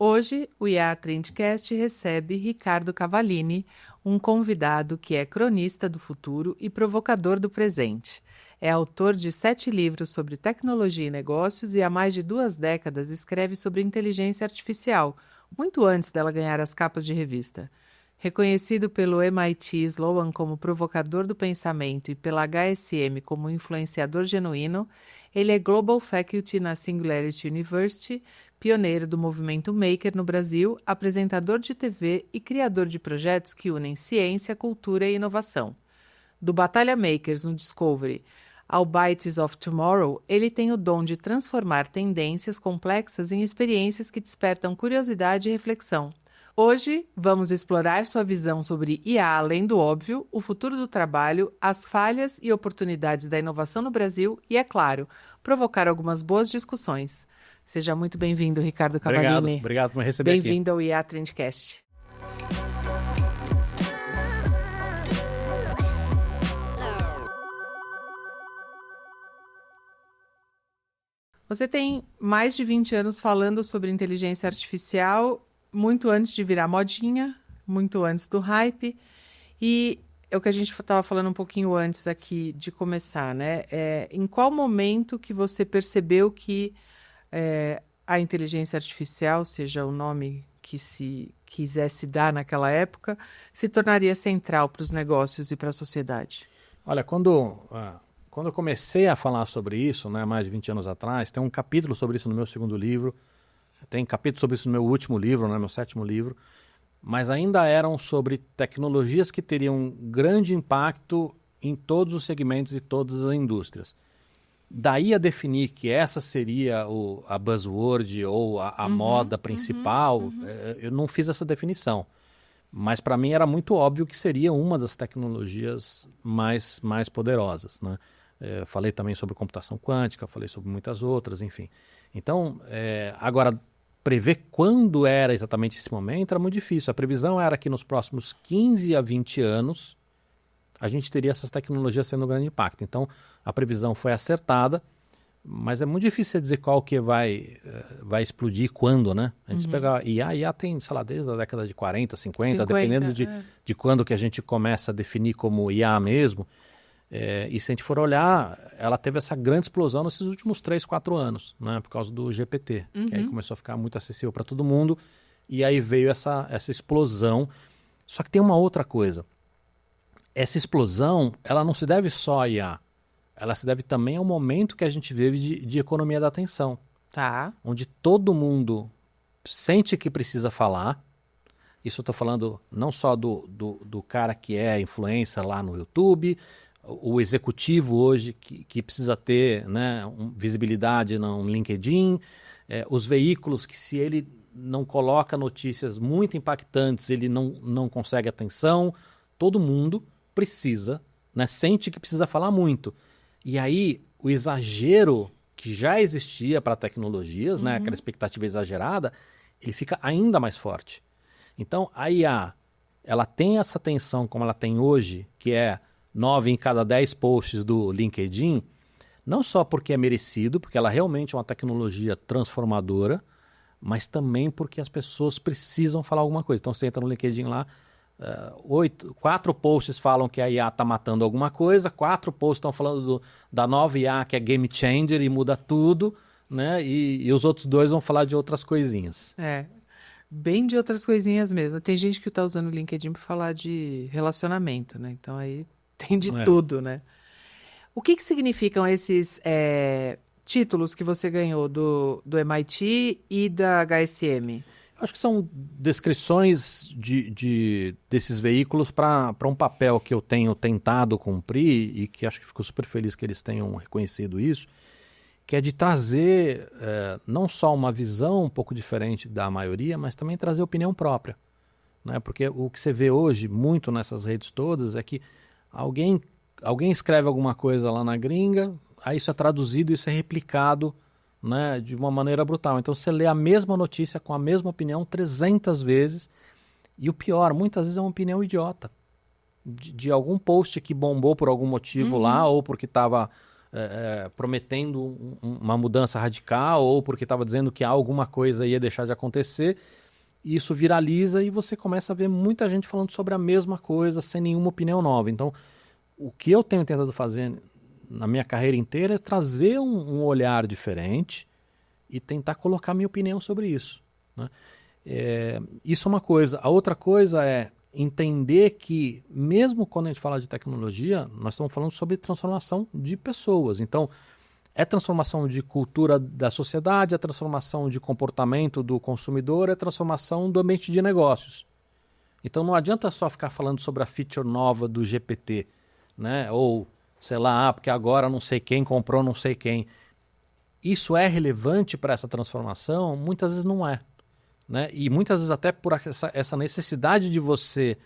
Hoje, o IA Trendcast recebe Ricardo Cavallini, um convidado que é cronista do futuro e provocador do presente. É autor de 7 livros sobre tecnologia e negócios e há mais de 2 décadas escreve sobre inteligência artificial, muito antes dela ganhar as capas de revista. Reconhecido pelo MIT Sloan como provocador do pensamento e pela HSM como influenciador genuíno, ele é Global Faculty na Singularity University, pioneiro do movimento Maker no Brasil, apresentador de TV e criador de projetos que unem ciência, cultura e inovação. Do Batalha Makers no Discovery ao Bytes of Tomorrow, ele tem o dom de transformar tendências complexas em experiências que despertam curiosidade e reflexão. Hoje, vamos explorar sua visão sobre IA além do óbvio, o futuro do trabalho, as falhas e oportunidades da inovação no Brasil e, é claro, provocar algumas boas discussões. Seja muito bem-vindo, Ricardo Cavallini. Obrigado por me receber aqui. Bem-vindo ao IA Trendcast. Você tem mais de 20 anos falando sobre inteligência artificial, muito antes de virar modinha, muito antes do hype. E é o que a gente estava falando um pouquinho antes aqui de começar, né? Em qual momento que você percebeu que a inteligência artificial, seja o nome que se quisesse dar naquela época, se tornaria central para os negócios e para a sociedade? Olha, quando eu comecei a falar sobre isso, né, mais de 20 anos atrás, tem um capítulo sobre isso no meu segundo livro, tem capítulo sobre isso no meu último livro, né, meu 7º livro, mas ainda eram sobre tecnologias que teriam grande impacto em todos os segmentos e todas as indústrias. Daí a definir que essa seria a buzzword ou a moda principal, eu não fiz essa definição. Mas para mim era muito óbvio que seria uma das tecnologias mais poderosas, né? Falei também sobre computação quântica, falei sobre muitas outras, enfim. Então, agora, prever quando era exatamente esse momento era muito difícil. A previsão era que nos próximos 15 a 20 anos a gente teria essas tecnologias tendo um grande impacto. Então, a previsão foi acertada, mas é muito difícil dizer qual que vai explodir quando, né? A gente pega a IA tem, sei lá, desde a década de 40, 50 dependendo de quando que a gente começa a definir como IA mesmo. E se a gente for olhar, ela teve essa grande explosão nesses últimos 3, 4 anos, né? Por causa do GPT, que aí começou a ficar muito acessível para todo mundo, e aí veio essa explosão. Só que tem uma outra coisa. Essa explosão, ela não se deve só à IA, ela se deve também ao momento que a gente vive de economia da atenção. Tá. Onde todo mundo sente que precisa falar. Isso eu estou falando não só do cara que é influencer lá no YouTube, o executivo hoje que precisa ter, né, visibilidade no LinkedIn, os veículos que se ele não coloca notícias muito impactantes, ele não consegue atenção. Todo mundo precisa, né, sente que precisa falar muito. E aí o exagero que já existia para tecnologias, né, aquela expectativa exagerada, ele fica ainda mais forte. Então a IA, ela tem essa tensão como ela tem hoje, que é 9 em cada 10 posts do LinkedIn, não só porque é merecido, porque ela realmente é uma tecnologia transformadora, mas também porque as pessoas precisam falar alguma coisa. Então você entra no LinkedIn lá, 4 posts falam que a IA está matando alguma coisa, 4 posts estão falando da nova IA que é game changer e muda tudo, né? E os outros 2 vão falar de outras coisinhas. Bem de outras coisinhas mesmo. Tem gente que está usando o LinkedIn para falar de relacionamento, né? Então aí tem de tudo, né? O que significam esses títulos que você ganhou do MIT e da HSM? Acho que são descrições desses veículos para um papel que eu tenho tentado cumprir e que acho que fico super feliz que eles tenham reconhecido isso, que é de trazer não só uma visão um pouco diferente da maioria, mas também trazer opinião própria, né? Porque o que você vê hoje muito nessas redes todas é que alguém escreve alguma coisa lá na gringa, aí isso é traduzido, isso é replicado, né, de uma maneira brutal. Então você lê a mesma notícia com a mesma opinião 300 vezes e o pior, muitas vezes é uma opinião idiota de algum post que bombou por algum motivo lá ou porque estava prometendo uma mudança radical ou porque estava dizendo que alguma coisa ia deixar de acontecer. E isso viraliza e você começa a ver muita gente falando sobre a mesma coisa sem nenhuma opinião nova. Então, o que eu tenho tentado fazer na minha carreira inteira é trazer um olhar diferente e tentar colocar minha opinião sobre isso, né? Isso é uma coisa. A outra coisa é entender que, mesmo quando a gente fala de tecnologia, nós estamos falando sobre transformação de pessoas. Então, é transformação de cultura da sociedade, é transformação de comportamento do consumidor, é transformação do ambiente de negócios. Então, não adianta só ficar falando sobre a feature nova do GPT, né? Ou, sei lá, porque agora não sei quem comprou não sei quem. Isso é relevante para essa transformação? Muitas vezes não é, né? E muitas vezes até por essa necessidade de você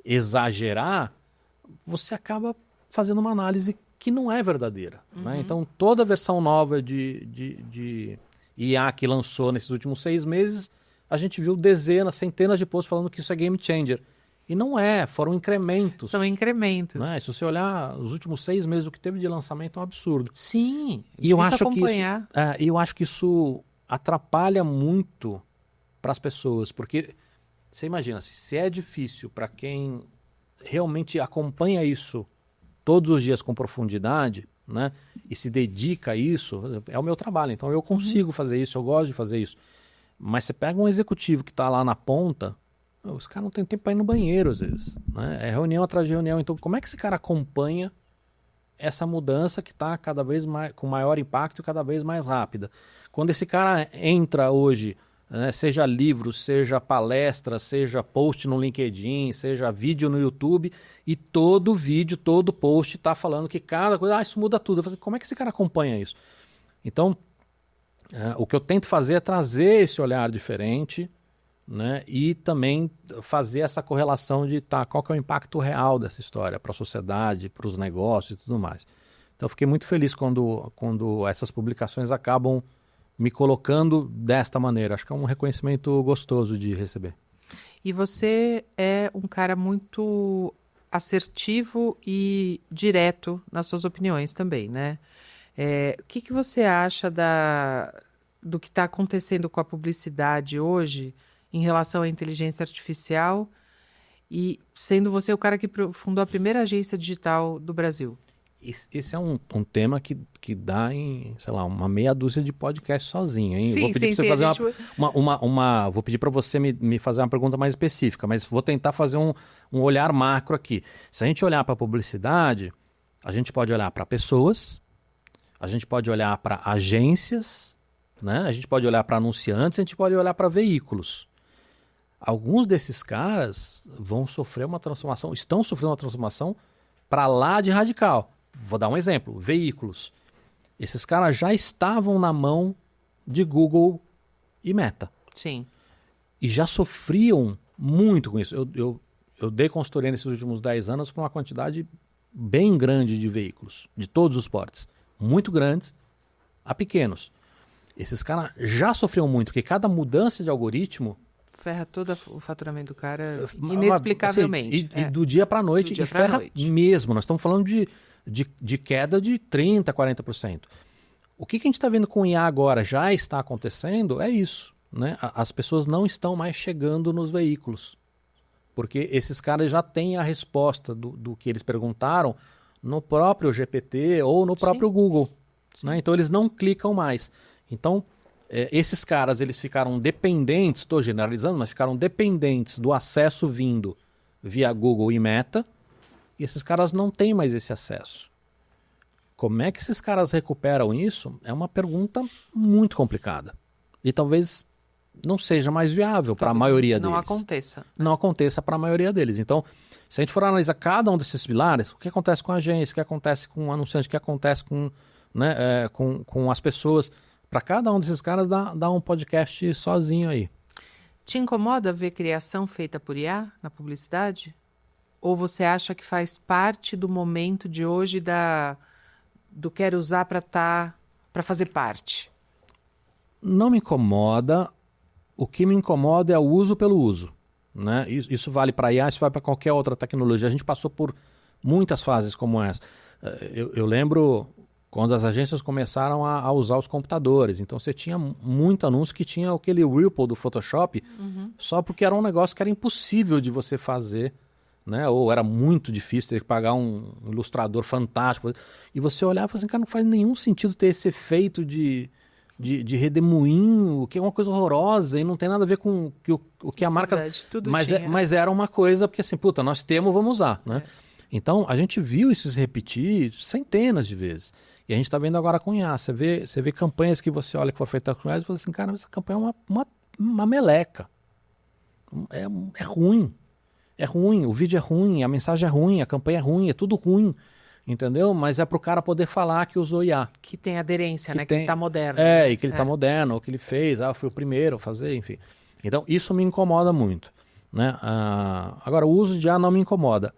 exagerar, você acaba fazendo uma análise que não é verdadeira, né? Então, toda versão nova de IA que lançou nesses últimos 6 meses, a gente viu dezenas, centenas de posts falando que isso é game changer. E não é, foram incrementos. São incrementos. Né? Se você olhar os últimos 6 meses, o que teve de lançamento é um absurdo. Sim, E eu acho acompanhar. eu acho que isso atrapalha muito para as pessoas, porque você imagina, se é difícil para quem realmente acompanha isso todos os dias com profundidade, né, e se dedica a isso, por exemplo, é o meu trabalho, então eu consigo fazer isso, eu gosto de fazer isso. Mas você pega um executivo que está lá na ponta, os caras não têm tempo para ir no banheiro às vezes, né? É reunião atrás de reunião. Então, como é que esse cara acompanha essa mudança que está cada vez mais com maior impacto e cada vez mais rápida? Quando esse cara entra hoje, né, seja livro, seja palestra, seja post no LinkedIn, seja vídeo no YouTube, e todo vídeo, todo post está falando que cada coisa, isso muda tudo. Eu falo, como é que esse cara acompanha isso? Então, o que eu tento fazer é trazer esse olhar diferente, né, e também fazer essa correlação de qual que é o impacto real dessa história para a sociedade, para os negócios e tudo mais. Então, eu fiquei muito feliz quando essas publicações acabam me colocando desta maneira. Acho que é um reconhecimento gostoso de receber. E você é um cara muito assertivo e direto nas suas opiniões também, né? O que você acha do que está acontecendo com a publicidade hoje em relação à inteligência artificial e sendo você o cara que fundou a primeira agência digital do Brasil? Esse é um tema que dá em, sei lá, uma meia dúzia de podcasts sozinho, hein? Sim, vou pedir sim, para você sim, fazer vou pedir para você me fazer uma pergunta mais específica, mas vou tentar fazer um olhar macro aqui. Se a gente olhar para a publicidade, a gente pode olhar para pessoas, a gente pode olhar para agências, né? A gente pode olhar para anunciantes, a gente pode olhar para veículos. Alguns desses caras vão sofrer uma transformação, estão sofrendo uma transformação para lá de radical. Vou dar um exemplo, veículos. Esses caras já estavam na mão de Google e Meta. Sim. E já sofriam muito com isso. Eu dei consultoria nesses últimos 10 anos para uma quantidade bem grande de veículos, de todos os portes. Muito grandes a pequenos. Esses caras já sofriam muito, porque cada mudança de algoritmo ferra todo o faturamento do cara inexplicavelmente. Assim, e do dia para a noite, e ferra mesmo. Nós estamos falando de queda de 30%, 40%. O que a gente está vendo com o IA agora já está acontecendo é isso, né? As pessoas não estão mais chegando nos veículos, porque esses caras já têm a resposta do que eles perguntaram no próprio GPT ou no próprio Google, né? Então eles não clicam mais. Então, esses caras, eles ficaram dependentes, estou generalizando, mas ficaram dependentes do acesso vindo via Google e Meta, e esses caras não têm mais esse acesso. Como é que esses caras recuperam isso? É uma pergunta muito complicada. E talvez não seja mais viável para a maioria deles. Não aconteça. Não aconteça para a maioria deles. Então, se a gente for analisar cada um desses pilares, o que acontece com a agência, o que acontece com o anunciante, o que acontece com, né, com as pessoas... Para cada um desses caras dá um podcast sozinho aí. Te incomoda ver criação feita por IA na publicidade? Ou você acha que faz parte do momento de hoje do quero usar para fazer parte? Não me incomoda. O que me incomoda é o uso pelo uso, né? Isso vale para IA, isso vale para qualquer outra tecnologia. A gente passou por muitas fases como essa. Eu lembro quando as agências começaram a usar os computadores. Então você tinha muito anúncio que tinha aquele Ripple do Photoshop, só porque era um negócio que era impossível de você fazer, né? Ou era muito difícil ter que pagar um ilustrador fantástico. E você olhava e falava assim, cara, não faz nenhum sentido ter esse efeito de redemoinho, que é uma coisa horrorosa e não tem nada a ver com o que a marca... Verdade, tudo mas, tinha. mas era uma coisa, porque assim, puta, nós temos, vamos usar, né? Então, a gente viu isso se repetir centenas de vezes. E a gente está vendo agora com IA. Você vê campanhas que você olha que foi feita com IA e fala assim, cara, essa campanha é uma meleca. É ruim. É ruim, o vídeo é ruim, a mensagem é ruim, a campanha é ruim, é tudo ruim. Entendeu? Mas é para o cara poder falar que usou IA. Que tem aderência, né? Tem, que tá moderno. e que ele tá moderno, ou que ele fez, eu fui o primeiro a fazer, enfim. Então, isso me incomoda muito. Né? Agora, o uso de IA não me incomoda.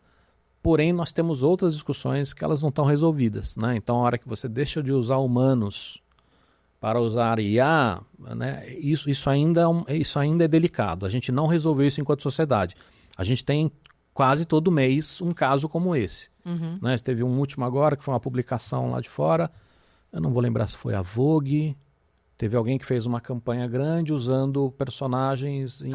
Porém, nós temos outras discussões que elas não estão resolvidas. Né? Então, a hora que você deixa de usar humanos para usar IA, né? isso ainda é delicado. A gente não resolveu isso enquanto sociedade. A gente tem quase todo mês um caso como esse. Né? Teve um último agora, que foi uma publicação lá de fora. Eu não vou lembrar se foi a Vogue. Teve alguém que fez uma campanha grande usando personagens em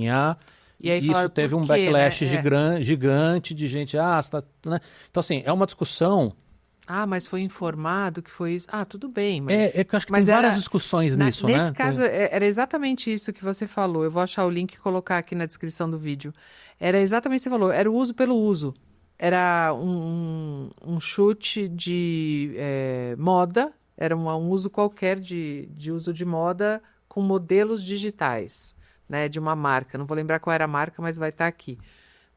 IA. E aí isso falaram, teve um por quê, backlash né? gigante de gente. Você tá, né? Então, assim, é uma discussão. Mas foi informado que foi isso. Tudo bem, mas... Que eu acho que tem várias discussões nisso, nesse né? caso, era exatamente isso que você falou. Eu vou achar o link e colocar aqui na descrição do vídeo. Era exatamente o que você falou. Era o uso pelo uso. Era um chute de moda. Era um uso qualquer de uso de moda com modelos digitais, né, de uma marca. Não vou lembrar qual era a marca, mas vai estar aqui.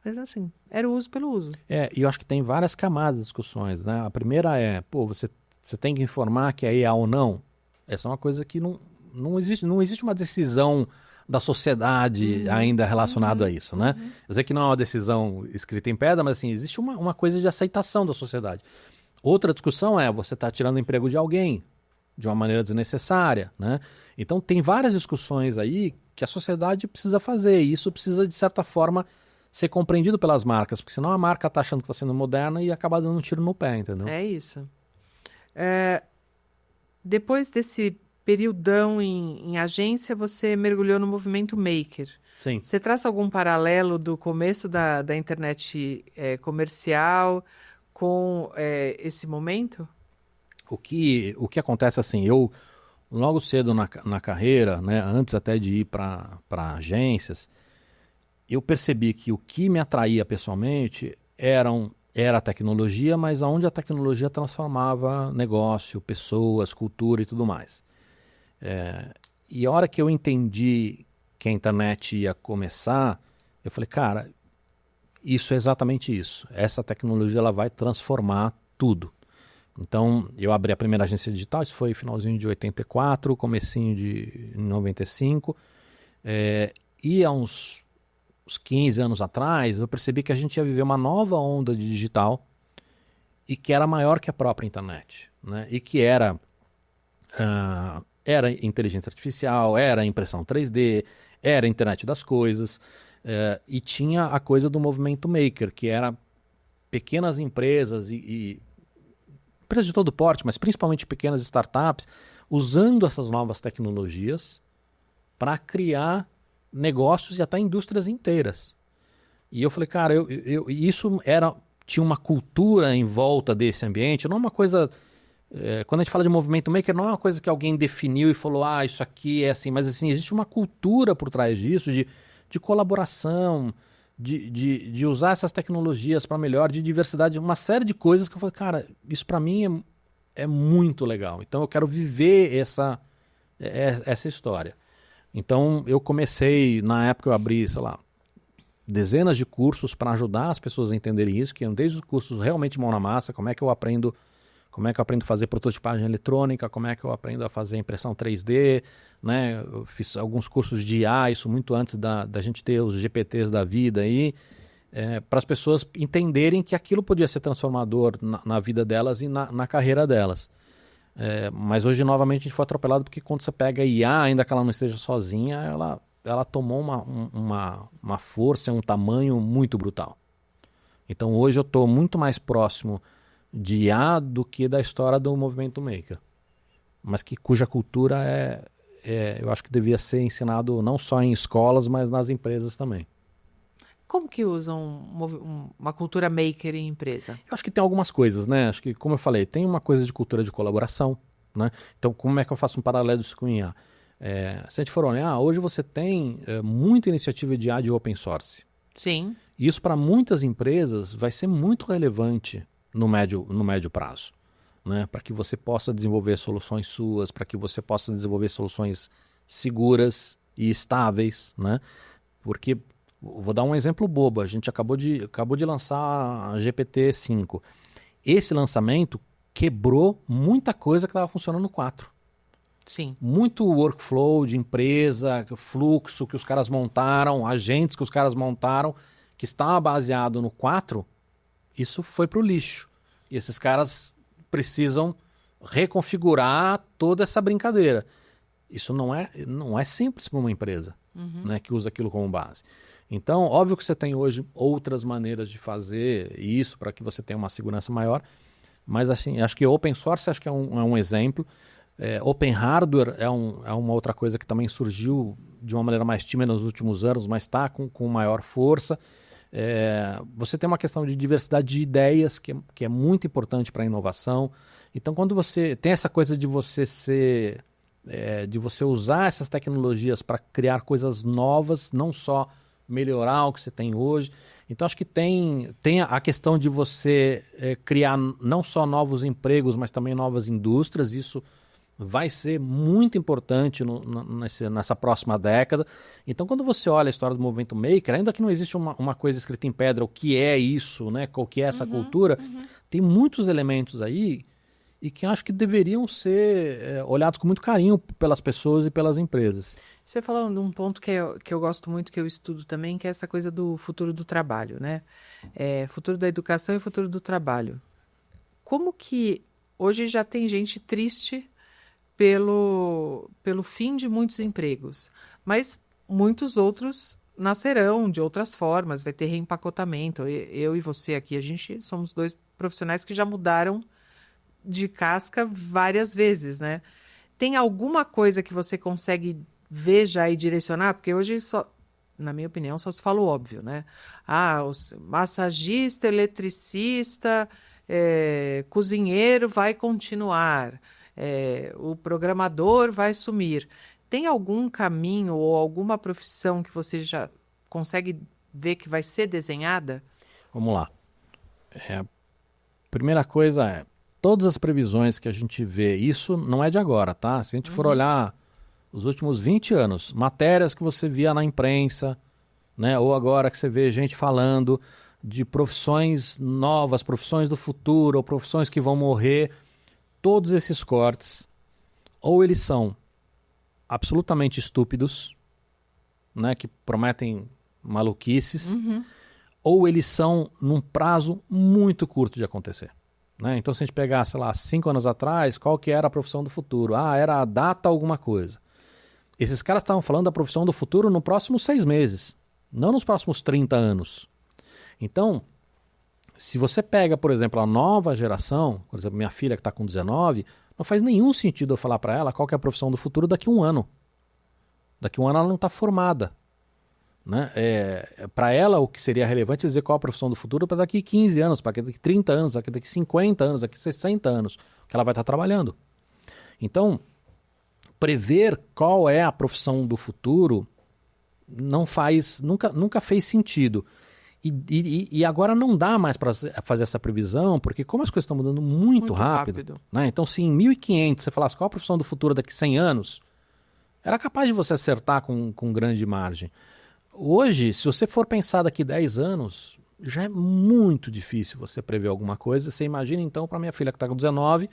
Mas assim, era o uso pelo uso. E eu acho que tem várias camadas de discussões, né? A primeira é, você tem que informar que é IA ou não. Essa é uma coisa que não existe uma decisão da sociedade ainda relacionada a isso, né? Eu sei que não é uma decisão escrita em pedra, mas assim, existe uma coisa de aceitação da sociedade. Outra discussão é, você está tirando o emprego de alguém de uma maneira desnecessária, né? Então tem várias discussões aí que a sociedade precisa fazer, e isso precisa, de certa forma, ser compreendido pelas marcas, porque senão a marca está achando que está sendo moderna e acaba dando um tiro no pé, entendeu? É isso. Depois desse periodão em agência, você mergulhou no movimento maker. Sim. Você traça algum paralelo do começo da internet comercial com esse momento? O que acontece assim, eu logo cedo na carreira, né, antes até de ir para agências, eu percebi que o que me atraía pessoalmente era a tecnologia, mas aonde a tecnologia transformava negócio, pessoas, cultura e tudo mais. E a hora que eu entendi que a internet ia começar, eu falei, cara, isso é exatamente isso. Essa tecnologia ela vai transformar tudo. Então, eu abri a primeira agência digital, isso foi finalzinho de 84, comecinho de 95, e há uns 15 anos atrás, eu percebi que a gente ia viver uma nova onda de digital e que era maior que a própria internet, né? E que era inteligência artificial, era impressão 3D, era a internet das coisas, e tinha a coisa do movimento maker, que era pequenas empresas e empresas de todo porte, mas principalmente pequenas startups, usando essas novas tecnologias para criar negócios e até indústrias inteiras. E eu falei, cara, isso tinha uma cultura em volta desse ambiente, não é uma coisa... quando a gente fala de movimento maker, não é uma coisa que alguém definiu e falou, isso aqui é assim, mas assim, existe uma cultura por trás disso, de colaboração, de usar essas tecnologias para melhor, de diversidade, uma série de coisas que eu falei, cara, isso para mim é muito legal. Então eu quero viver essa história. Então eu comecei, na época eu abri, sei lá, dezenas de cursos para ajudar as pessoas a entenderem isso, que desde os cursos realmente mão na massa, como é que eu aprendo a fazer prototipagem eletrônica, como é que eu aprendo a fazer impressão 3D, né? Eu fiz alguns cursos de IA, isso muito antes da gente ter os GPTs da vida aí, para as pessoas entenderem que aquilo podia ser transformador na vida delas e na carreira delas. Mas hoje, novamente, a gente foi atropelado porque quando você pega a IA, ainda que ela não esteja sozinha, ela tomou uma força, um tamanho muito brutal. Então hoje eu estou muito mais próximo de IA do que da história do movimento maker. Mas cuja cultura eu acho que devia ser ensinado não só em escolas, mas nas empresas também. Como que usam uma cultura maker em empresa? Eu acho que tem algumas coisas, né? Acho que, como eu falei, tem uma coisa de cultura de colaboração, né? Então, como é que eu faço um paralelo disso com o IA? Se a gente for olhar, hoje você tem muita iniciativa de IA de open source. Sim. E isso, para muitas empresas, vai ser muito relevante no médio prazo, né? Para que você possa desenvolver soluções suas, para que você possa desenvolver soluções seguras e estáveis, né? Porque, vou dar um exemplo bobo, a gente acabou de lançar a GPT-5. Esse lançamento quebrou muita coisa que estava funcionando no 4. Sim. Muito workflow de empresa, fluxo que os caras montaram, agentes que os caras montaram, que estava baseado no 4, isso foi para o lixo. E esses caras precisam reconfigurar toda essa brincadeira. Isso não é simples para uma empresa, né, que usa aquilo como base. Então, óbvio que você tem hoje outras maneiras de fazer isso para que você tenha uma segurança maior, mas assim, acho que open source acho que é um exemplo. Open hardware é uma outra coisa que também surgiu de uma maneira mais tímida nos últimos anos, mas está com maior força. Você tem uma questão de diversidade de ideias que é muito importante para a inovação. Então, quando você tem essa coisa de você usar essas tecnologias para criar coisas novas, não só melhorar o que você tem hoje. Então, acho que tem a questão de você criar não só novos empregos, mas também novas indústrias. Isso vai ser muito importante nessa próxima década. Então, quando você olha a história do movimento maker, ainda que não existe uma coisa escrita em pedra, o que é isso, né? O que é essa cultura, tem muitos elementos aí e que acho que deveriam ser olhados com muito carinho pelas pessoas e pelas empresas. Você falou de um ponto que eu gosto muito, que eu estudo também, que é essa coisa do futuro do trabalho, né? Futuro da educação e futuro do trabalho. Como que hoje já tem gente triste pelo fim de muitos empregos, mas muitos outros nascerão de outras formas, vai ter reempacotamento. Eu e você aqui, a gente somos dois profissionais que já mudaram de casca várias vezes, né? Tem alguma coisa que você consegue ver já e direcionar? Porque hoje só, na minha opinião, só se fala o óbvio, né? Os massagista, eletricista, cozinheiro vai continuar. O programador vai sumir. Tem algum caminho ou alguma profissão que você já consegue ver que vai ser desenhada? Vamos lá. Primeira coisa todas as previsões que a gente vê, isso não é de agora, tá? Se a gente for olhar os últimos 20 anos, matérias que você via na imprensa, né? Ou agora que você vê gente falando de profissões novas, profissões do futuro, ou profissões que vão morrer, todos esses cortes, ou eles são absolutamente estúpidos, né, que prometem maluquices, ou eles são num prazo muito curto de acontecer. Né? Então, se a gente pegar, sei lá, 5 anos atrás, qual que era a profissão do futuro? Era a data alguma coisa. Esses caras estavam falando da profissão do futuro nos próximos 6 meses, não nos próximos 30 anos. Então, se você pega, por exemplo, a nova geração, por exemplo, minha filha que está com 19, não faz nenhum sentido eu falar para ela qual que é a profissão do futuro daqui a 1 ano. Daqui a 1 ano ela não está formada. Né? Para ela, o que seria relevante é dizer qual a profissão do futuro para daqui a 15 anos, para daqui a 30 anos, daqui a 50 anos, daqui a 60 anos, que ela vai estar trabalhando. Então, prever qual é a profissão do futuro nunca fez sentido. E agora não dá mais para fazer essa previsão, porque como as coisas estão mudando muito rápido. Né? Então, se em 1500 você falasse qual a profissão do futuro daqui a 100 anos, era capaz de você acertar com grande margem. Hoje, se você for pensar daqui 10 anos, já é muito difícil você prever alguma coisa. Você imagina, então, para minha filha que está com 19,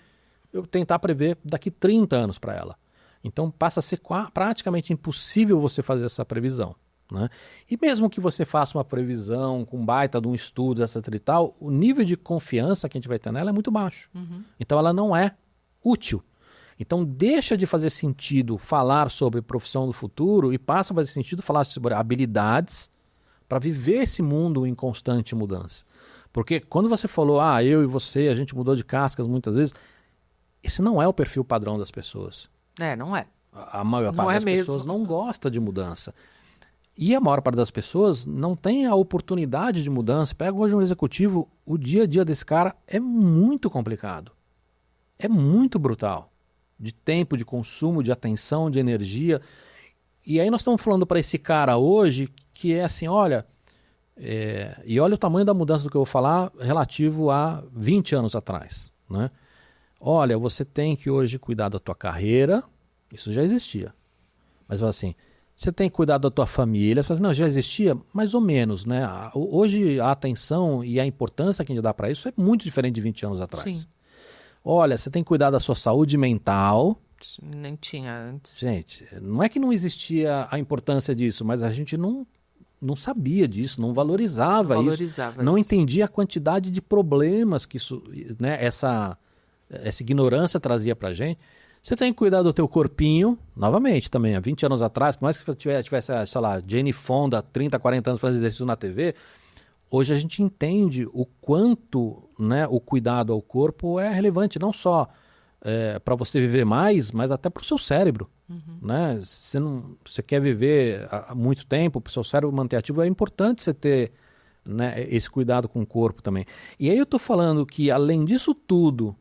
eu tentar prever daqui 30 anos para ela. Então, passa a ser praticamente impossível você fazer essa previsão. Né? E mesmo que você faça uma previsão com baita de um estudo, etc e tal, o nível de confiança que a gente vai ter nela é muito baixo. Então, ela não é útil. Então, deixa de fazer sentido falar sobre profissão do futuro e passa a fazer sentido falar sobre habilidades para viver esse mundo em constante mudança. Porque quando você falou, eu e você, a gente mudou de cascas muitas vezes, esse não é o perfil padrão das pessoas. Não é. A maior Não parte é das mesmo. pessoas não gosta de mudança. E a maior parte das pessoas não tem a oportunidade de mudança. Pega hoje um executivo, o dia a dia desse cara é muito complicado. É muito brutal. De tempo, de consumo, de atenção, de energia. E aí nós estamos falando para esse cara hoje que é assim, olha... e olha o tamanho da mudança do que eu vou falar relativo a 20 anos atrás, né? Olha, você tem que hoje cuidar da tua carreira, isso já existia. Mas assim, você tem que cuidar da tua família, você fala, não, já existia mais ou menos, né? Hoje a atenção e a importância que a gente dá para isso é muito diferente de 20 anos atrás. Sim. Olha, você tem que cuidar da sua saúde mental. Nem tinha antes. Gente, não é que não existia a importância disso, mas a gente não sabia disso, não valorizava isso, não entendia a quantidade de problemas que isso, né, essa ignorância trazia pra gente. Você tem que cuidar do teu corpinho, novamente também, há 20 anos atrás, por mais que você tivesse, sei lá, Jane Fonda, 30, 40 anos fazendo exercício na TV, hoje a gente entende o quanto, né, o cuidado ao corpo é relevante, não só para você viver mais, mas até para o seu cérebro. Né? Você quer viver há muito tempo, para o seu cérebro manter ativo, é importante você ter, né, esse cuidado com o corpo também. E aí eu estou falando que, além disso tudo,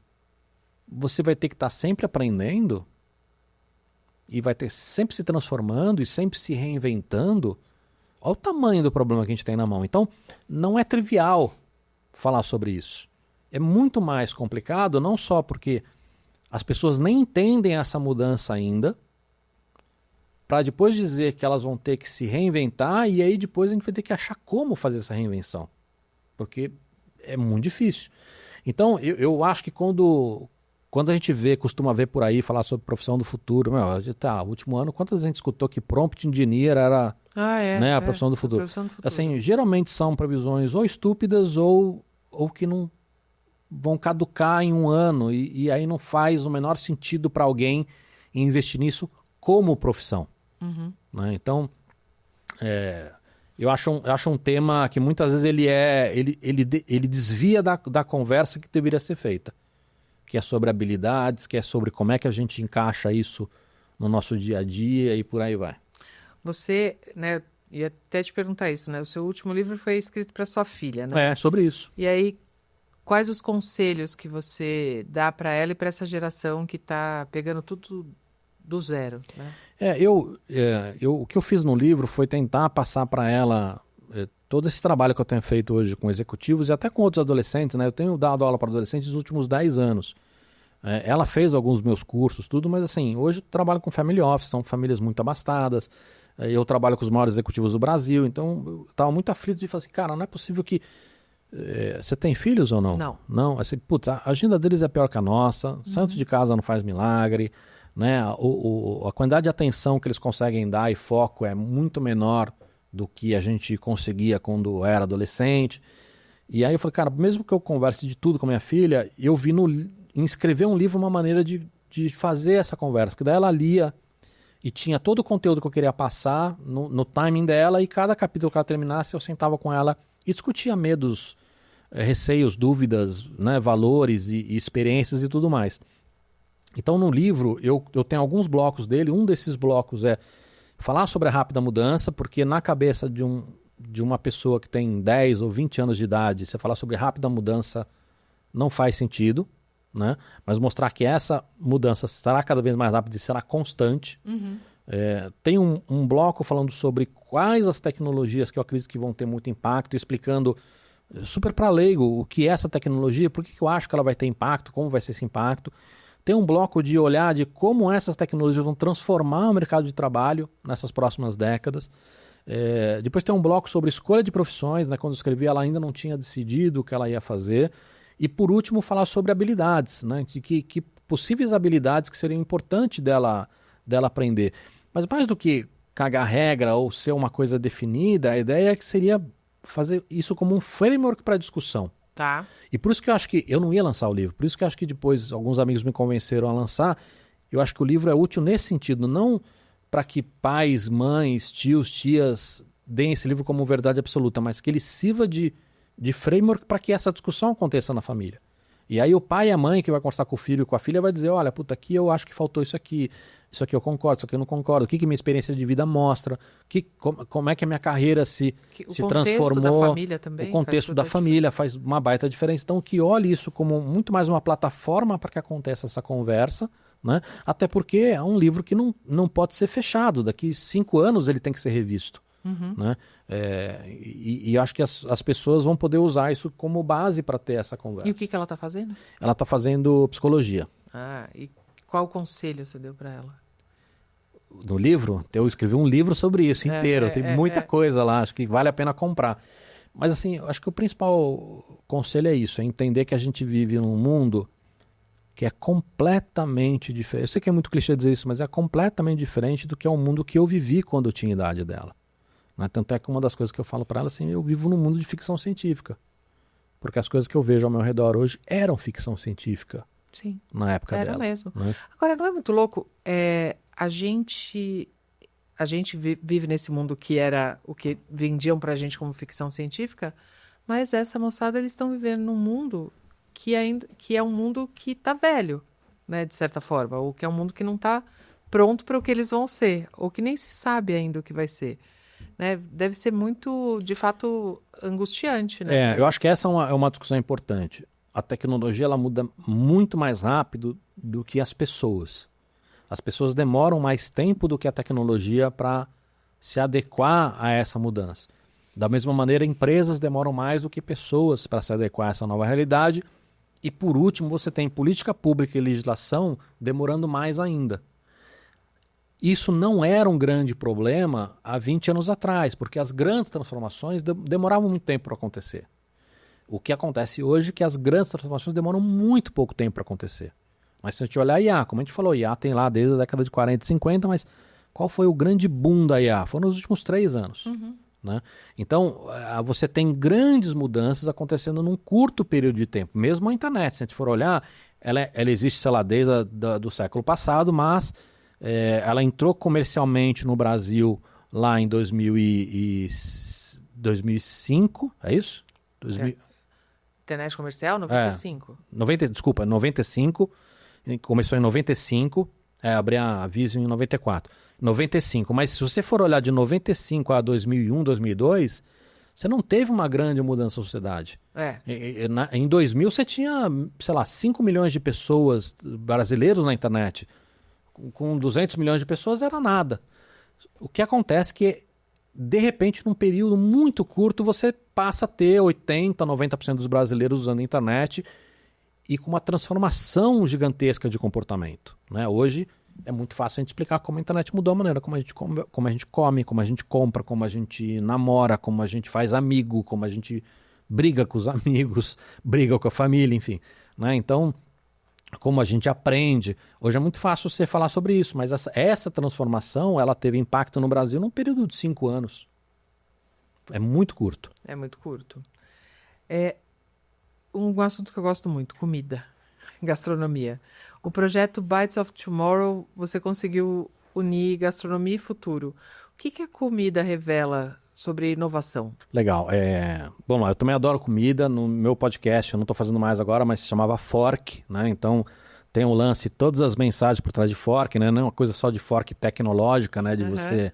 você vai ter que estar sempre aprendendo e vai ter sempre se transformando e sempre se reinventando. Olha o tamanho do problema que a gente tem na mão. Então, não é trivial falar sobre isso. É muito mais complicado, não só porque as pessoas nem entendem essa mudança ainda, para depois dizer que elas vão ter que se reinventar e aí depois a gente vai ter que achar como fazer essa reinvenção. Porque é muito difícil. Então, eu acho que quando a gente costuma ver por aí, falar sobre profissão do futuro, último ano, quantas vezes a gente escutou que prompt engineer era a profissão do futuro? Assim, geralmente são previsões ou estúpidas ou que não vão caducar em um ano e aí não faz o menor sentido para alguém investir nisso como profissão. Né? Então, eu acho um tema que muitas vezes ele desvia da conversa que deveria ser feita, que é sobre habilidades, que é sobre como é que a gente encaixa isso no nosso dia a dia e por aí vai. Você, né, ia até te perguntar isso, né? O seu último livro foi escrito para sua filha, né? É, sobre isso. E aí, quais os conselhos que você dá para ela e para essa geração que está pegando tudo do zero, né? O que eu fiz no livro foi tentar passar para ela todo esse trabalho que eu tenho feito hoje com executivos e até com outros adolescentes, né? Eu tenho dado aula para adolescentes nos últimos 10 anos. Ela fez alguns meus cursos, tudo, mas assim, hoje eu trabalho com family office, são famílias muito abastadas, eu trabalho com os maiores executivos do Brasil, então eu estava muito aflito de falar assim, cara, não é possível que... você tem filhos ou não? Não. Não, assim, putz, a agenda deles é pior que a nossa, santo de casa não faz milagre, né? A quantidade de atenção que eles conseguem dar e foco é muito menor do que a gente conseguia quando era adolescente. E aí eu falei, cara, mesmo que eu converse de tudo com a minha filha, eu vi em escrever um livro uma maneira de fazer essa conversa, porque daí ela lia e tinha todo o conteúdo que eu queria passar no timing dela, e cada capítulo que ela terminasse eu sentava com ela e discutia medos, receios, dúvidas, né, valores e experiências e tudo mais. Então no livro eu tenho alguns blocos dele, um desses blocos é falar sobre a rápida mudança, porque na cabeça de uma pessoa que tem 10 ou 20 anos de idade, você falar sobre rápida mudança não faz sentido, né? Mas mostrar que essa mudança será cada vez mais rápida e será constante. Tem um bloco falando sobre quais as tecnologias que eu acredito que vão ter muito impacto, explicando super para leigo o que é essa tecnologia, por que eu acho que ela vai ter impacto, como vai ser esse impacto. Tem um bloco de olhar de como essas tecnologias vão transformar o mercado de trabalho nessas próximas décadas. Depois tem um bloco sobre escolha de profissões, né? Quando eu escrevi, ela ainda não tinha decidido o que ela ia fazer. E por último, falar sobre habilidades, né? Que possíveis habilidades que seriam importantes dela aprender. Mas mais do que cagar regra ou ser uma coisa definida, a ideia é que seria fazer isso como um framework para discussão. Tá. E por isso que eu acho que eu não ia lançar o livro, por isso que eu acho que depois alguns amigos me convenceram a lançar. Eu acho que o livro é útil nesse sentido, não para que pais, mães, tios, tias deem esse livro como verdade absoluta, mas que ele sirva de de framework para que essa discussão aconteça na família. E aí o pai e a mãe que vai conversar com o filho e com a filha vai dizer, olha, puta, aqui eu acho que faltou isso aqui eu concordo, isso aqui eu não concordo, o que minha experiência de vida mostra, como é que a minha carreira se transformou. O contexto da família também. O contexto da família faz uma baita diferença. Então, que olhe isso como muito mais uma plataforma para que aconteça essa conversa, né? Até porque é um livro que não pode ser fechado, daqui 5 anos ele tem que ser revisto. Né? E acho que as pessoas vão poder usar isso como base para ter essa conversa. E o que ela está fazendo? Ela está fazendo psicologia. E qual conselho você deu para ela? No livro, eu escrevi um livro sobre isso inteiro. Tem muita coisa lá, acho que vale a pena comprar. Mas assim, eu acho que o principal conselho é isso, é entender que a gente vive num mundo que é completamente diferente. Eu sei que é muito clichê dizer isso, mas é completamente diferente do que é o mundo que eu vivi quando eu tinha idade dela. Né? Tanto é que uma das coisas que eu falo para ela, assim, eu vivo num mundo de ficção científica. Porque as coisas que eu vejo ao meu redor hoje eram ficção científica. Sim. Na época dela. Era mesmo. Né? Agora, não é muito louco? A gente vive nesse mundo que era o que vendiam pra gente como ficção científica, mas essa moçada, eles estão vivendo num mundo que é um mundo que tá velho, né, de certa forma, ou que é um mundo que não tá pronto para o que eles vão ser, ou que nem se sabe ainda o que vai ser. Né? Deve ser muito, de fato, angustiante. Né? Eu acho que essa é uma discussão importante. A tecnologia ela muda muito mais rápido do que as pessoas. As pessoas demoram mais tempo do que a tecnologia para se adequar a essa mudança. Da mesma maneira, empresas demoram mais do que pessoas para se adequar a essa nova realidade. E, por último, você tem política pública e legislação demorando mais ainda. Isso não era um grande problema há 20 anos atrás, porque as grandes transformações demoravam muito tempo para acontecer. O que acontece hoje é que as grandes transformações demoram muito pouco tempo para acontecer. Mas se a gente olhar a IA, como a gente falou, a IA tem lá desde a década de 40 e 50, mas qual foi o grande boom da IA? Foi nos últimos 3 anos. Né? Então, você tem grandes mudanças acontecendo num curto período de tempo. Mesmo a internet, se a gente for olhar, ela existe, sei lá, desde do século passado, mas ela entrou comercialmente no Brasil lá em 2005, é isso? Internet comercial, 95. 95. Começou em 95, abri a Vision em 94. 95, mas se você for olhar de 95 a 2001, 2002, você não teve uma grande mudança na sociedade. Em 2000 você tinha, sei lá, 5 milhões de pessoas brasileiros na internet. Com 200 milhões de pessoas era nada. O que acontece é que, de repente, num período muito curto, você passa a ter 80%, 90% dos brasileiros usando a internet e com uma transformação gigantesca de comportamento. Né? Hoje é muito fácil a gente explicar como a internet mudou a maneira como a gente come, como a gente compra, como a gente namora, como a gente faz amigo, como a gente briga com os amigos, briga com a família, enfim. Né? Então, como a gente aprende. Hoje é muito fácil você falar sobre isso, mas essa transformação ela teve impacto no Brasil num período de 5 anos. É muito curto. É muito curto. Um assunto que eu gosto muito, comida, gastronomia. O projeto Bites of Tomorrow, você conseguiu unir gastronomia e futuro. O que a comida revela sobre inovação? Legal. Bom, eu também adoro comida. No meu podcast, eu não estou fazendo mais agora, mas se chamava Fork, né? Então, tem um lance, todas as mensagens por trás de Fork, né? Não é uma coisa só de fork tecnológica, né? De você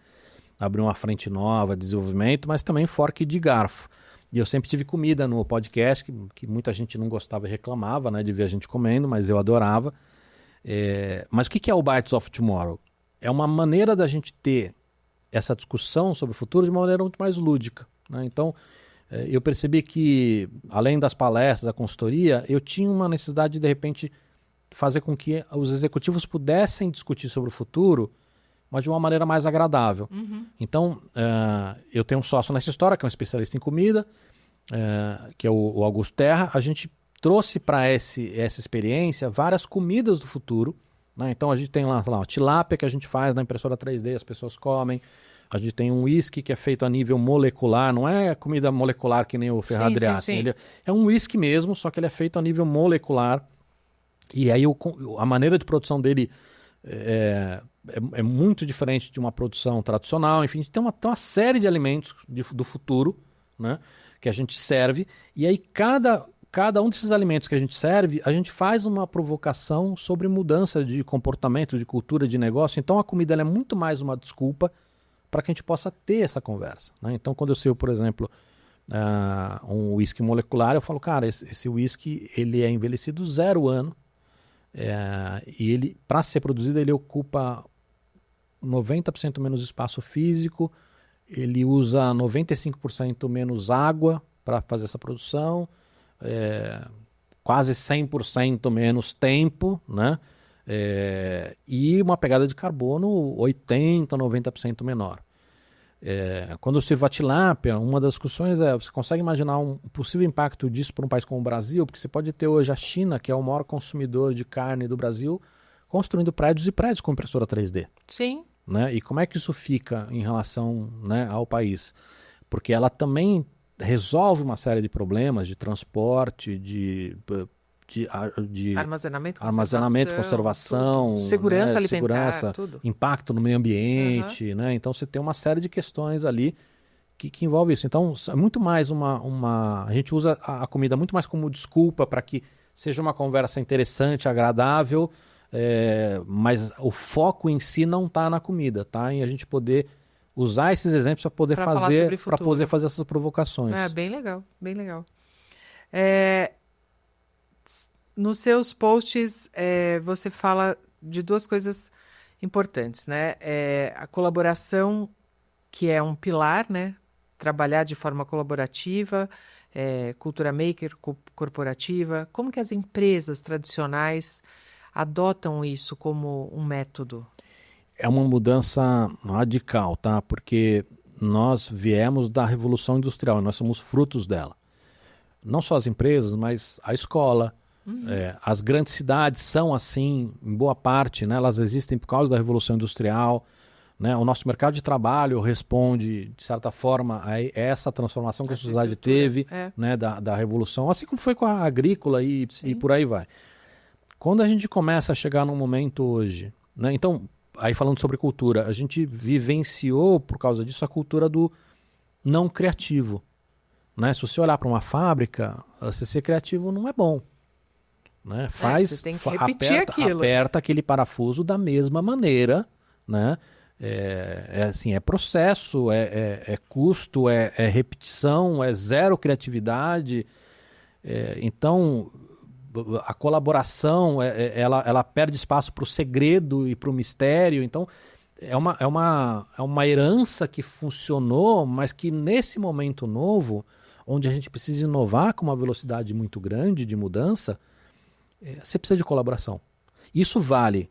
abrir uma frente nova, desenvolvimento, mas também fork de garfo. E eu sempre tive comida no podcast, que muita gente não gostava e reclamava, né? De ver a gente comendo, mas eu adorava. Mas o que é o Bites of Tomorrow? É uma maneira da gente ter essa discussão sobre o futuro de uma maneira muito mais lúdica. Né? Então, eu percebi que, além das palestras, da consultoria, eu tinha uma necessidade de repente, fazer com que os executivos pudessem discutir sobre o futuro, mas de uma maneira mais agradável. Então, eu tenho um sócio nessa história, que é um especialista em comida, que é o Augusto Terra. A gente trouxe para essa experiência várias comidas do futuro. Né? Então, a gente tem lá a tilápia que a gente faz na impressora 3D, as pessoas comem. A gente tem um whisky que é feito a nível molecular, não é comida molecular que nem o Ferradriac. Ele é um whisky mesmo, só que ele é feito a nível molecular. E aí a maneira de produção dele é muito diferente de uma produção tradicional. Enfim, tem uma série de alimentos do futuro, né, que a gente serve, e aí cada um desses alimentos que a gente serve, a gente faz uma provocação sobre mudança de comportamento, de cultura, de negócio. Então a comida ela é muito mais uma desculpa para que a gente possa ter essa conversa, né? Então quando eu sirvo, por exemplo, um whisky molecular, eu falo, cara, esse whisky ele é envelhecido 0 ano, e ele, para ser produzido, ele ocupa 90% menos espaço físico, ele usa 95% menos água para fazer essa produção, quase 100% menos tempo, né? E uma pegada de carbono 80%, 90% menor. Quando eu sirvo a tilápia, uma das discussões você consegue imaginar um possível impacto disso para um país como o Brasil? Porque você pode ter hoje a China, que é o maior consumidor de carne do Brasil, construindo prédios e prédios com impressora 3D. Sim. Né? E como é que isso fica em relação, né, ao país? Porque ela também resolve uma série de problemas de transporte, de armazenamento, conservação, segurança né, alimentar, tudo. impacto no meio ambiente, né? Então você tem uma série de questões ali que envolve isso. Então é muito mais a gente usa a comida muito mais como desculpa para que seja uma conversa interessante, agradável, mas o foco em si não está na comida, tá? Em a gente poder usar esses exemplos para poder fazer essas provocações. Bem legal, bem legal. Nos seus posts, você fala de 2 coisas importantes, né? A colaboração, que é um pilar, né? Trabalhar de forma colaborativa, cultura maker, corporativa. Como que as empresas tradicionais adotam isso como um método? É uma mudança radical, tá? Porque nós viemos da Revolução Industrial, nós somos frutos dela. Não só as empresas, mas a escola. As grandes cidades são assim, em boa parte, né? Elas existem por causa da Revolução Industrial. Né? O nosso mercado de trabalho responde, de certa forma, a essa transformação que a sociedade teve, né? da Revolução, assim como foi com a agrícola e por aí vai. Quando a gente começa a chegar num momento hoje, né? Então, aí falando sobre cultura, a gente vivenciou, por causa disso, a cultura do não criativo. Né? Se você olhar para uma fábrica, você ser criativo não é bom. Né? Você tem que repetir aquilo. Aperta aquele parafuso da mesma maneira, né? Assim, é processo, é custo, é repetição, é zero criatividade. Então, a colaboração, ela perde espaço para o segredo e para o mistério. Então, é uma herança que funcionou, mas que nesse momento novo, onde a gente precisa inovar com uma velocidade muito grande de mudança, você precisa de colaboração. Isso vale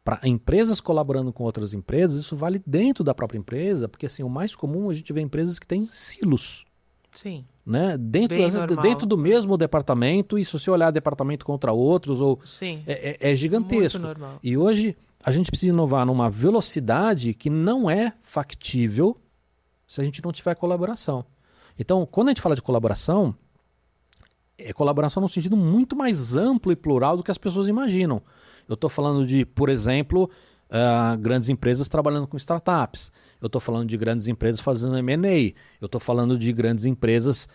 para empresas colaborando com outras empresas, isso vale dentro da própria empresa, porque assim, o mais comum a gente vê empresas que têm silos. Sim. Né? Dentro do mesmo departamento, e se você olhar departamento contra outros, é gigantesco. Muito normal. E hoje a gente precisa inovar numa velocidade que não é factível se a gente não tiver colaboração. Então, quando a gente fala de colaboração, é colaboração num sentido muito mais amplo e plural do que as pessoas imaginam. Eu estou falando de, por exemplo, grandes empresas trabalhando com startups. Eu estou falando de grandes empresas fazendo M&A. Eu estou falando de grandes empresas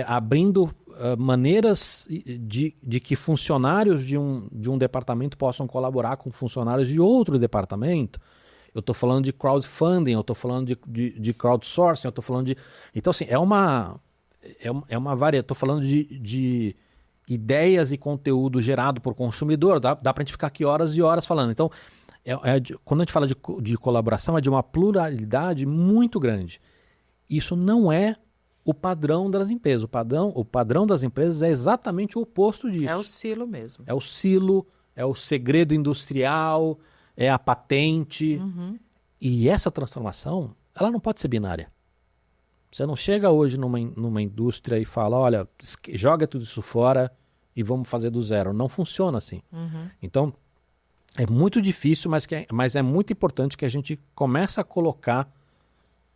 abrindo maneiras de que funcionários de um departamento possam colaborar com funcionários de outro departamento. Eu estou falando de crowdfunding, eu estou falando de crowdsourcing, eu estou falando de... Então, assim, é uma variedade. Estou falando de ideias e conteúdo gerado por consumidor. Dá para a gente ficar aqui horas e horas falando. Então, quando a gente fala de colaboração, é de uma pluralidade muito grande. Isso não é o padrão das empresas. O padrão das empresas é exatamente o oposto disso. É o silo mesmo. É o silo, é o segredo industrial, é a patente. Uhum. E essa transformação, ela não pode ser binária. Você não chega hoje numa indústria e fala, olha, joga tudo isso fora e vamos fazer do zero. Não funciona assim. Uhum. Então, é muito difícil, mas é muito importante que a gente comece a colocar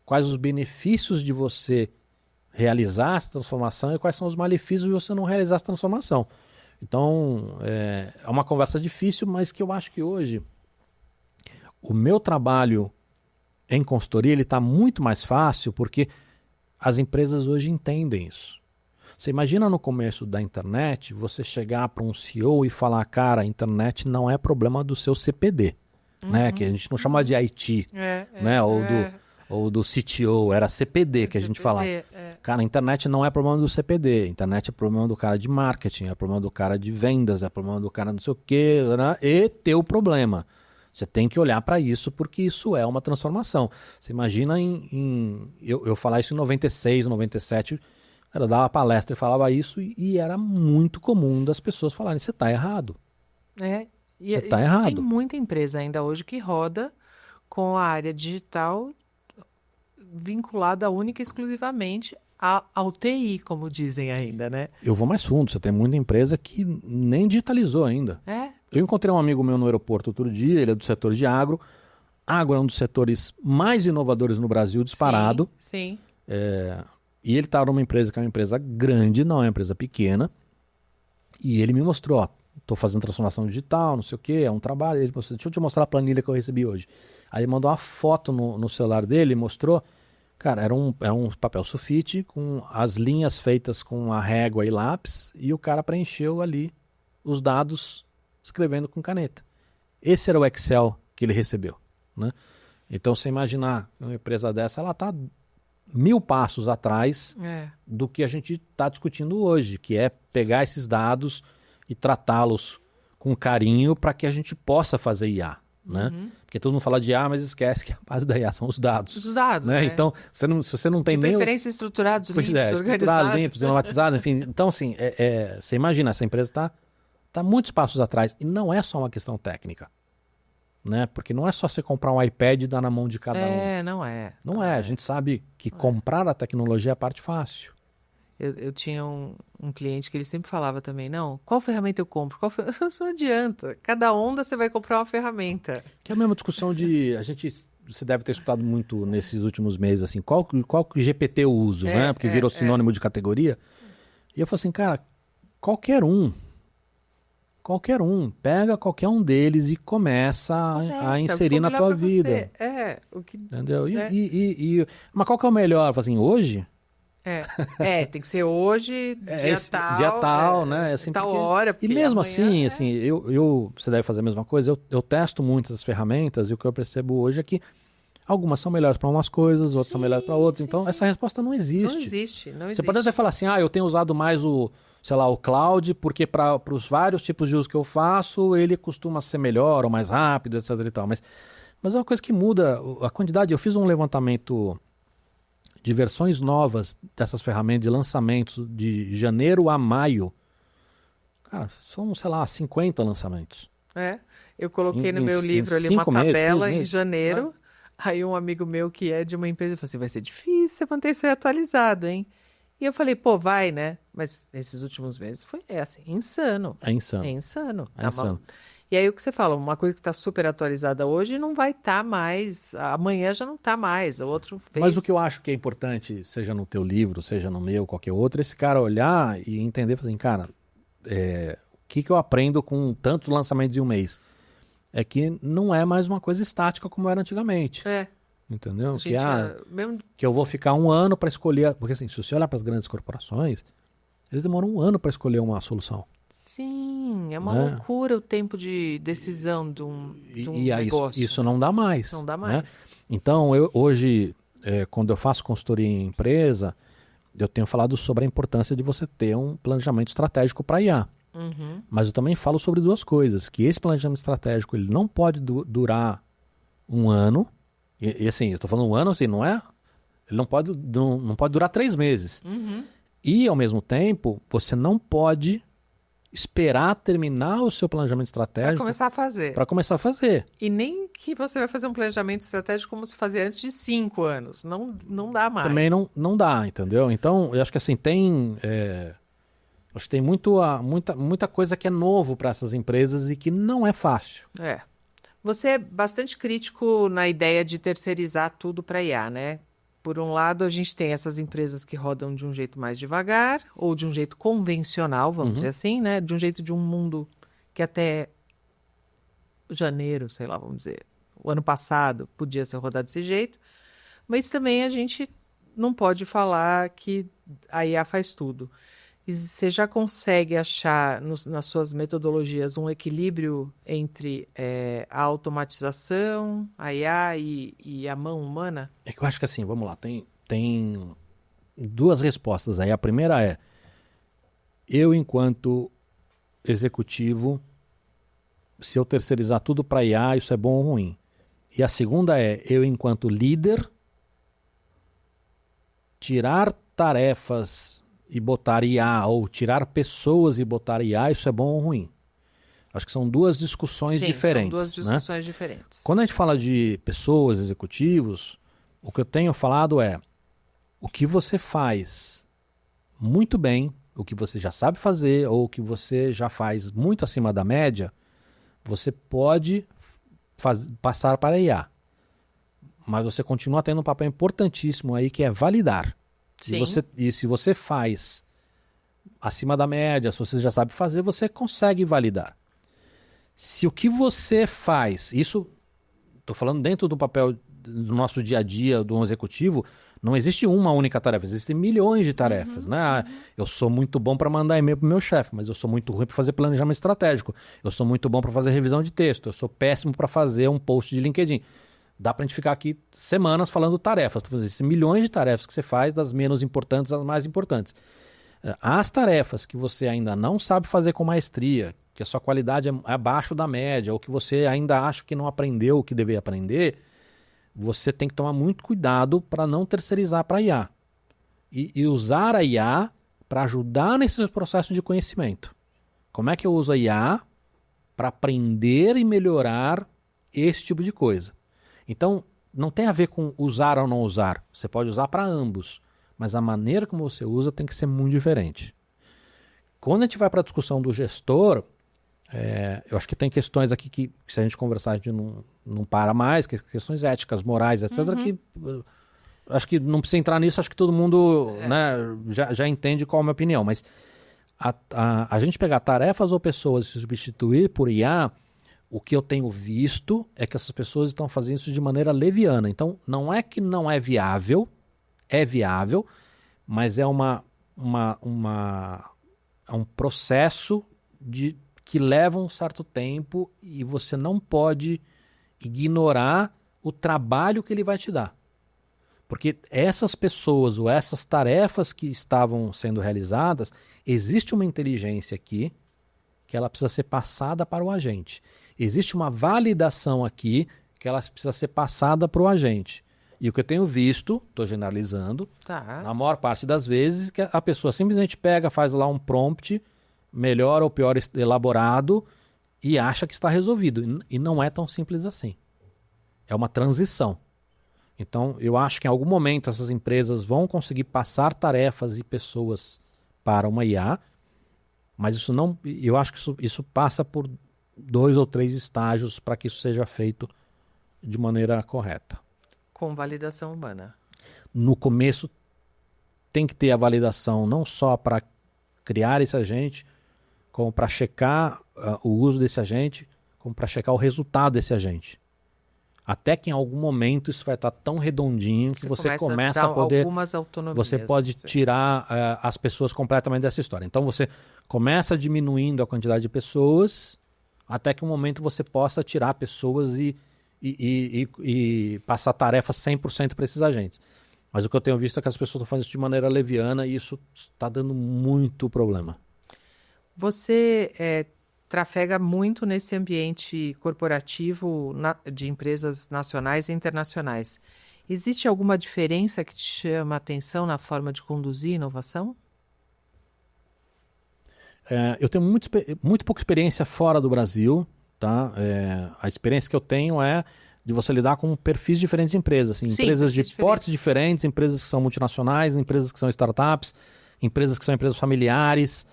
quais os benefícios de você realizar essa transformação e quais são os malefícios de você não realizar essa transformação. Então, é uma conversa difícil, mas que eu acho que hoje o meu trabalho em consultoria está muito mais fácil, porque as empresas hoje entendem isso. Você imagina no começo da internet, você chegar para um CEO e falar, cara, a internet não é problema do seu CPD, né? Que a gente não chama de IT, né? Ou do CTO, era CPD que a gente falava. Cara, a internet não é problema do CPD, a internet é problema do cara de marketing, é problema do cara de vendas, é problema do cara não sei o quê, né? E teu problema. Você tem que olhar para isso porque isso é uma transformação. Você imagina eu falar isso em 96, 97, eu dava palestra e falava isso e era muito comum das pessoas falarem, você está errado. Você está errado. Tem muita empresa ainda hoje que roda com a área digital vinculada única e exclusivamente ao TI, como dizem ainda, né? Eu vou mais fundo, você tem muita empresa que nem digitalizou ainda. Eu encontrei um amigo meu no aeroporto outro dia, ele é do setor de agro. Agro é um dos setores mais inovadores no Brasil, disparado. Sim. E ele estava numa empresa que é uma empresa grande, não é uma empresa pequena. E ele me mostrou, ó, estou fazendo transformação digital, não sei o quê, é um trabalho. Ele mostrou, deixa eu te mostrar a planilha que eu recebi hoje. Aí ele mandou uma foto no celular dele e mostrou, cara, era um papel sulfite com as linhas feitas com a régua e lápis e o cara preencheu ali os dados escrevendo com caneta. Esse era o Excel que ele recebeu, né? Então, você imaginar uma empresa dessa, ela está 1000 passos atrás do que a gente está discutindo hoje, que é pegar esses dados e tratá-los com carinho para que a gente possa fazer IA, né? Porque todo mundo fala de IA, mas esquece que a base da IA são os dados. Os dados, né? Então, se você não tem de nem... preferência estruturados, limpos, estruturados, limpos, automatizados, enfim. Então, assim, você imagina, essa empresa está muitos passos atrás. E não é só uma questão técnica, né? Porque não é só você comprar um iPad e dar na mão de cada um. Não é. Não é. A gente sabe que comprar a tecnologia é a parte fácil. Eu tinha um cliente que ele sempre falava também, não, qual ferramenta eu compro? Isso não adianta. Cada onda você vai comprar uma ferramenta. Que é a mesma discussão você deve ter escutado muito nesses últimos meses, assim, qual que GPT eu uso, né? Porque virou sinônimo de categoria. E eu falei assim, cara, qualquer um, pega qualquer um deles e começa a inserir na tua vida. Entendeu? Mas qual que é o melhor? Eu falei assim, hoje... tem que ser hoje, dia tal, né? Assim, tal hora. E mesmo amanhã, assim, você deve fazer a mesma coisa, eu testo muitas ferramentas e o que eu percebo hoje é que algumas são melhores para umas coisas, outras são melhores para outras. Então, essa resposta não existe. Não existe. Você pode até falar assim, eu tenho usado mais o cloud, porque para os vários tipos de uso que eu faço, ele costuma ser melhor ou mais rápido, etc e tal. Mas é uma coisa que muda a quantidade. Eu fiz um levantamento de versões novas dessas ferramentas de lançamentos de janeiro a maio. Cara, são, 50 lançamentos. Eu coloquei no meu livro ali uma tabela em janeiro. Aí um amigo meu que é de uma empresa falou assim, vai ser difícil você manter isso aí atualizado, hein? E eu falei, pô, vai, né? Mas nesses últimos meses foi assim, insano. É insano. É insano. É insano. E aí o que você fala, uma coisa que está super atualizada hoje não vai estar mais, amanhã já não está mais, o outro fez... Mas o que eu acho que é importante, seja no teu livro, seja no meu, qualquer outro, é esse cara olhar e entender, assim, cara, o que eu aprendo com tantos lançamentos em um mês? É que não é mais uma coisa estática como era antigamente. Entendeu? Que eu vou ficar um ano para escolher, porque assim, se você olhar para as grandes corporações, eles demoram um ano para escolher uma solução. Sim, é uma loucura o tempo de decisão de um negócio. Isso não dá mais. Não dá mais. Né? Então, hoje, quando eu faço consultoria em empresa, eu tenho falado sobre a importância de você ter um planejamento estratégico para IA. Mas eu também falo sobre duas coisas, que esse planejamento estratégico ele não pode durar um ano, e assim, eu estou falando um ano, assim, não é? Ele não pode durar 3 meses. E, ao mesmo tempo, você não pode esperar terminar o seu planejamento estratégico... Para começar a fazer. E nem que você vai fazer um planejamento estratégico como se fazia antes de 5 anos. Não dá mais. Também não dá, entendeu? Então, eu acho que assim, acho que tem muita coisa que é novo para essas empresas e que não é fácil. Você é bastante crítico na ideia de terceirizar tudo para IA, né? Por um lado, a gente tem essas empresas que rodam de um jeito mais devagar, ou de um jeito convencional, vamos dizer assim, né? De um jeito de um mundo que até janeiro, sei lá, vamos dizer, o ano passado podia ser rodado desse jeito. Mas também a gente não pode falar que a IA faz tudo. E você já consegue achar nas suas metodologias um equilíbrio entre a automatização, a IA e a mão humana? É que eu acho que assim, vamos lá, tem duas respostas aí. A primeira é, eu enquanto executivo, se eu terceirizar tudo para IA, isso é bom ou ruim? E a segunda é, eu enquanto líder, tirar tarefas e botar IA, ou tirar pessoas e botar IA, isso é bom ou ruim? Acho que são duas discussões diferentes. São duas discussões diferentes. Quando a gente fala de pessoas, executivos, o que eu tenho falado é o que você faz muito bem, o que você já sabe fazer, ou o que você já faz muito acima da média, você pode passar para a IA. Mas você continua tendo um papel importantíssimo aí, que é validar. E se você faz acima da média, se você já sabe fazer, você consegue validar. Se o que você faz, isso, estou falando dentro do papel do nosso dia a dia, do executivo, não existe uma única tarefa, existem milhões de tarefas. Né? Eu sou muito bom para mandar e-mail para o meu chefe, mas eu sou muito ruim para fazer planejamento estratégico. Eu sou muito bom para fazer revisão de texto, eu sou péssimo para fazer um post de LinkedIn. Dá para a gente ficar aqui semanas falando tarefas. Existem milhões de tarefas que você faz, das menos importantes às mais importantes. As tarefas que você ainda não sabe fazer com maestria, que a sua qualidade é abaixo da média, ou que você ainda acha que não aprendeu o que deveria aprender, você tem que tomar muito cuidado para não terceirizar para a IA. E usar a IA para ajudar nesses processos de conhecimento. Como é que eu uso a IA para aprender e melhorar esse tipo de coisa? Então, não tem a ver com usar ou não usar. Você pode usar para ambos, mas a maneira como você usa tem que ser muito diferente. Quando a gente vai para a discussão do gestor, eu acho que tem questões aqui que, se a gente conversar, a gente não para mais, questões éticas, morais, etc., que acho que não precisa entrar nisso, acho que todo mundo né, já entende qual é a minha opinião, mas a gente pegar tarefas ou pessoas e substituir por IA, o que eu tenho visto é que essas pessoas estão fazendo isso de maneira leviana. Então, não é que não é viável, mas é um processo que leva um certo tempo e você não pode ignorar o trabalho que ele vai te dar. Porque essas pessoas ou essas tarefas que estavam sendo realizadas, existe uma inteligência aqui que ela precisa ser passada para o agente. Existe uma validação aqui que ela precisa ser passada para o agente. E o que eu tenho visto, estou generalizando, na maior parte das vezes, que a pessoa simplesmente pega, faz lá um prompt, melhor ou pior elaborado, e acha que está resolvido. E não é tão simples assim. É uma transição. Então, eu acho que em algum momento essas empresas vão conseguir passar tarefas e pessoas para uma IA, mas isso não, eu acho que isso passa por 2 ou 3 estágios para que isso seja feito de maneira correta. Com validação humana. No começo tem que ter a validação não só para criar esse agente, como para checar o uso desse agente, como para checar o resultado desse agente. Até que em algum momento isso vai estar tão redondinho que você começa a poder... algumas autonomias. Você pode tirar as pessoas completamente dessa história. Então você começa diminuindo a quantidade de pessoas, até que um momento você possa tirar pessoas e passar tarefas 100% para esses agentes. Mas o que eu tenho visto é que as pessoas estão fazendo isso de maneira leviana e isso está dando muito problema. Você trafega muito nesse ambiente corporativo de empresas nacionais e internacionais. Existe alguma diferença que te chama a atenção na forma de conduzir inovação? Eu tenho muito pouca experiência fora do Brasil. Tá? A experiência que eu tenho é de você lidar com perfis diferentes de empresas. Assim, empresas de portes diferentes, empresas que são multinacionais, empresas que são startups, empresas que são empresas familiares.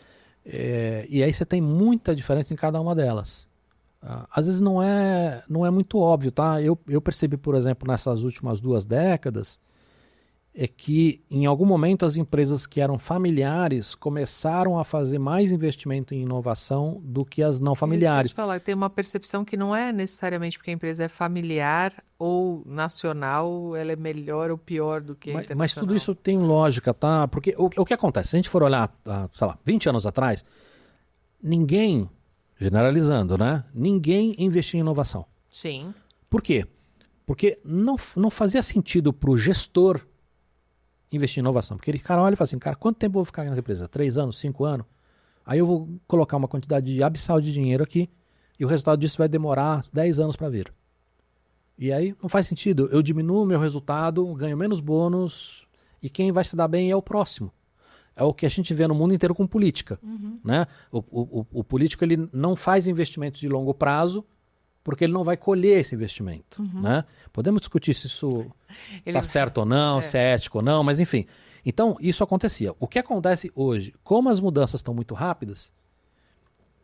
E aí você tem muita diferença em cada uma delas. Às vezes não é muito óbvio. Tá? Eu percebi, por exemplo, nessas últimas 2 décadas, é que em algum momento as empresas que eram familiares começaram a fazer mais investimento em inovação do que as não familiares. Isso que eu ia te falar, tem uma percepção que não é necessariamente porque a empresa é familiar ou nacional, ela é melhor ou pior do que a internacional. Mas tudo isso tem lógica, tá? Porque o que acontece? Se a gente for olhar, sei lá, 20 anos atrás, ninguém, generalizando, né? Ninguém investia em inovação. Sim. Por quê? Porque não fazia sentido para o gestor investir em inovação. Porque ele, cara, olha e fala assim, cara, quanto tempo eu vou ficar na empresa? 3 anos, 5 anos? Aí eu vou colocar uma quantidade abissal de dinheiro aqui e o resultado disso vai demorar 10 anos para vir. E aí não faz sentido. Eu diminuo o meu resultado, ganho menos bônus e quem vai se dar bem é o próximo. É o que a gente vê no mundo inteiro com política. Né? O político ele não faz investimentos de longo prazo porque ele não vai colher esse investimento. Né? Podemos discutir se isso está certo ou não, se é ético ou não, mas enfim. Então, isso acontecia. O que acontece hoje? Como as mudanças estão muito rápidas,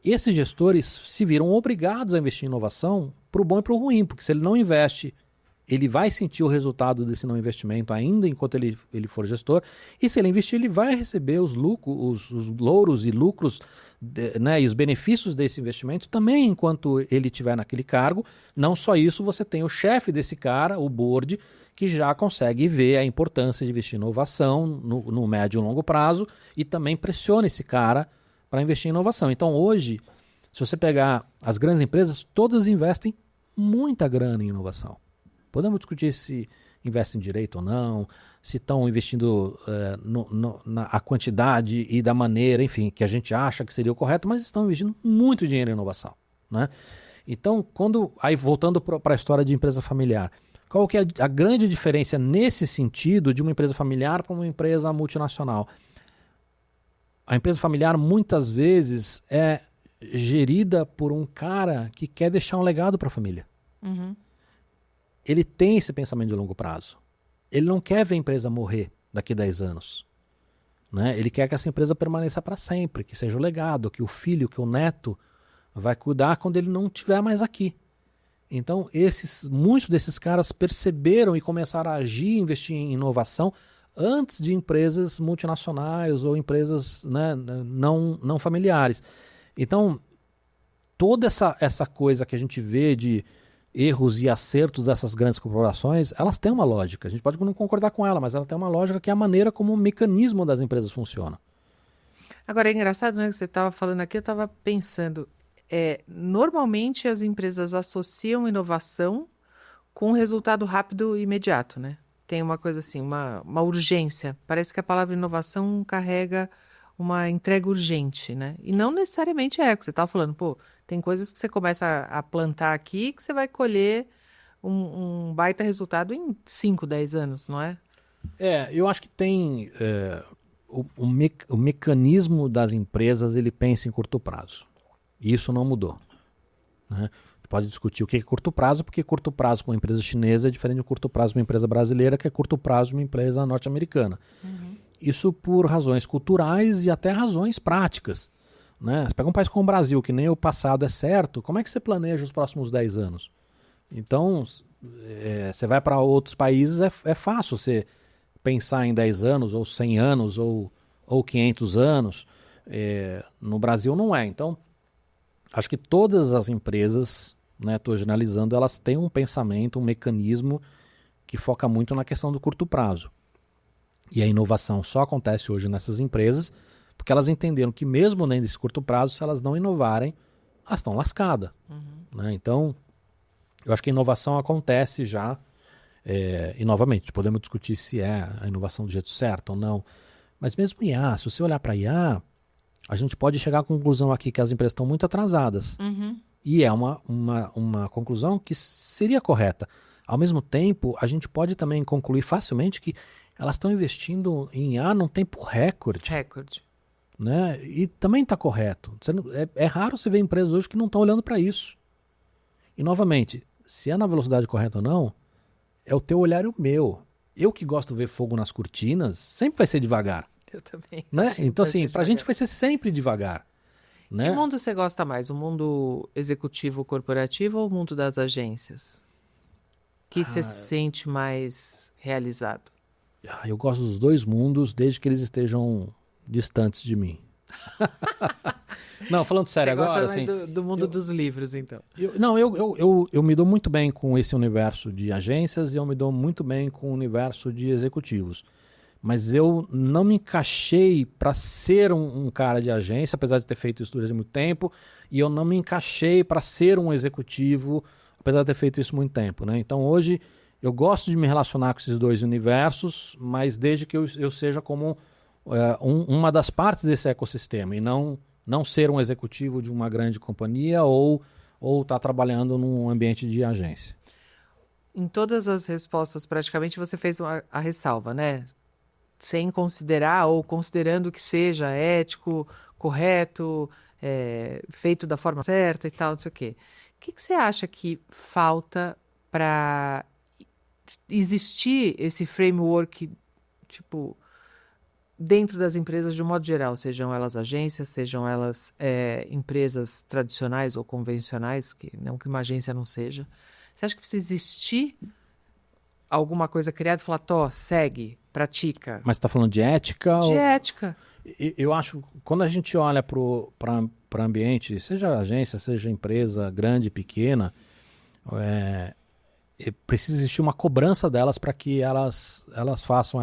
esses gestores se viram obrigados a investir em inovação para o bom e para o ruim, porque se ele não investe, ele vai sentir o resultado desse não investimento ainda enquanto ele for gestor, e se ele investir, ele vai receber os louros e lucros, né, e os benefícios desse investimento também enquanto ele estiver naquele cargo. Não só isso, você tem o chefe desse cara, o board, que já consegue ver a importância de investir em inovação no médio e longo prazo e também pressiona esse cara para investir em inovação. Então hoje, se você pegar as grandes empresas, todas investem muita grana em inovação. Podemos discutir se investem direito ou não, se estão investindo a quantidade e da maneira, enfim, que a gente acha que seria o correto, mas estão investindo muito dinheiro em inovação. Né? Então, aí voltando para a história de empresa familiar, qual que é a grande diferença nesse sentido de uma empresa familiar para uma empresa multinacional? A empresa familiar muitas vezes é gerida por um cara que quer deixar um legado para a família. Ele tem esse pensamento de longo prazo. Ele não quer ver a empresa morrer daqui a 10 anos. Né? Ele quer que essa empresa permaneça para sempre, que seja o legado, que o filho, que o neto vai cuidar quando ele não estiver mais aqui. Então, muitos desses caras perceberam e começaram a agir, investir em inovação antes de empresas multinacionais ou empresas, né, não familiares. Então, toda essa coisa que a gente vê de erros e acertos dessas grandes corporações, elas têm uma lógica. A gente pode não concordar com ela, mas ela tem uma lógica que é a maneira como o mecanismo das empresas funciona. Agora, é engraçado, né, que você estava falando aqui, eu estava pensando, normalmente as empresas associam inovação com resultado rápido e imediato, né? Tem uma coisa assim, uma urgência. Parece que a palavra inovação carrega uma entrega urgente, né? E não necessariamente é o que você estava falando. Pô, tem coisas que você começa a plantar aqui que você vai colher um baita resultado em 5, 10 anos, não é? Eu acho que tem... o mecanismo das empresas, ele pensa em curto prazo. E isso não mudou. Né? Pode discutir o que é curto prazo, porque curto prazo para uma empresa chinesa é diferente de curto prazo para uma empresa brasileira, que é curto prazo para uma empresa norte-americana. Isso por razões culturais e até razões práticas. Né? Você pega um país como o Brasil, que nem o passado é certo, como é que você planeja os próximos 10 anos? Então, você vai para outros países, é fácil você pensar em 10 anos, ou 100 anos, ou 500 anos. No Brasil não é. Então, acho que todas as empresas, né, estou generalizando, elas têm um pensamento, um mecanismo que foca muito na questão do curto prazo. E a inovação só acontece hoje nessas empresas porque elas entenderam que mesmo nem nesse curto prazo, se elas não inovarem, elas estão lascadas. Né? Então, eu acho que a inovação acontece já, e novamente, podemos discutir se é a inovação do jeito certo ou não, mas mesmo IA, se você olhar para IA, a gente pode chegar à conclusão aqui que as empresas estão muito atrasadas. E é uma conclusão que seria correta. Ao mesmo tempo, a gente pode também concluir facilmente que elas estão investindo em IA num tempo recorde. Né? E também está correto. É raro você ver empresas hoje que não estão olhando para isso. E, novamente, se é na velocidade correta ou não, é o teu olhar e o meu. Eu que gosto de ver fogo nas cortinas, sempre vai ser devagar. Eu também. Né? Então, assim, para a gente vai ser sempre devagar. Né? Que mundo você gosta mais? O mundo executivo corporativo ou o mundo das agências? Que você se sente mais realizado? Eu gosto dos dois mundos, desde que eles estejam distantes de mim. Não, falando sério Você agora, gosta assim... mais do mundo dos livros, então. Eu me dou muito bem com esse universo de agências e eu me dou muito bem com o universo de executivos. Mas eu não me encaixei para ser um cara de agência, apesar de ter feito isso durante muito tempo, e eu não me encaixei para ser um executivo, apesar de ter feito isso muito tempo, né? Então hoje eu gosto de me relacionar com esses dois universos, mas desde que eu seja como uma das partes desse ecossistema e não ser um executivo de uma grande companhia ou estar trabalhando num ambiente de agência. Em todas as respostas, praticamente, você fez a ressalva, né? Sem considerar ou considerando que seja ético, correto, feito da forma certa e tal, não sei o quê. O que você acha que falta para existir esse framework, tipo, dentro das empresas de um modo geral, sejam elas agências, sejam elas empresas tradicionais ou convencionais, que não que uma agência não seja. Você acha que precisa existir alguma coisa criada e falar, segue, pratica? Mas você está falando de ética? De ética. Eu acho que quando a gente olha para ambiente, seja agência, seja empresa grande, pequena, precisa existir uma cobrança delas para que elas façam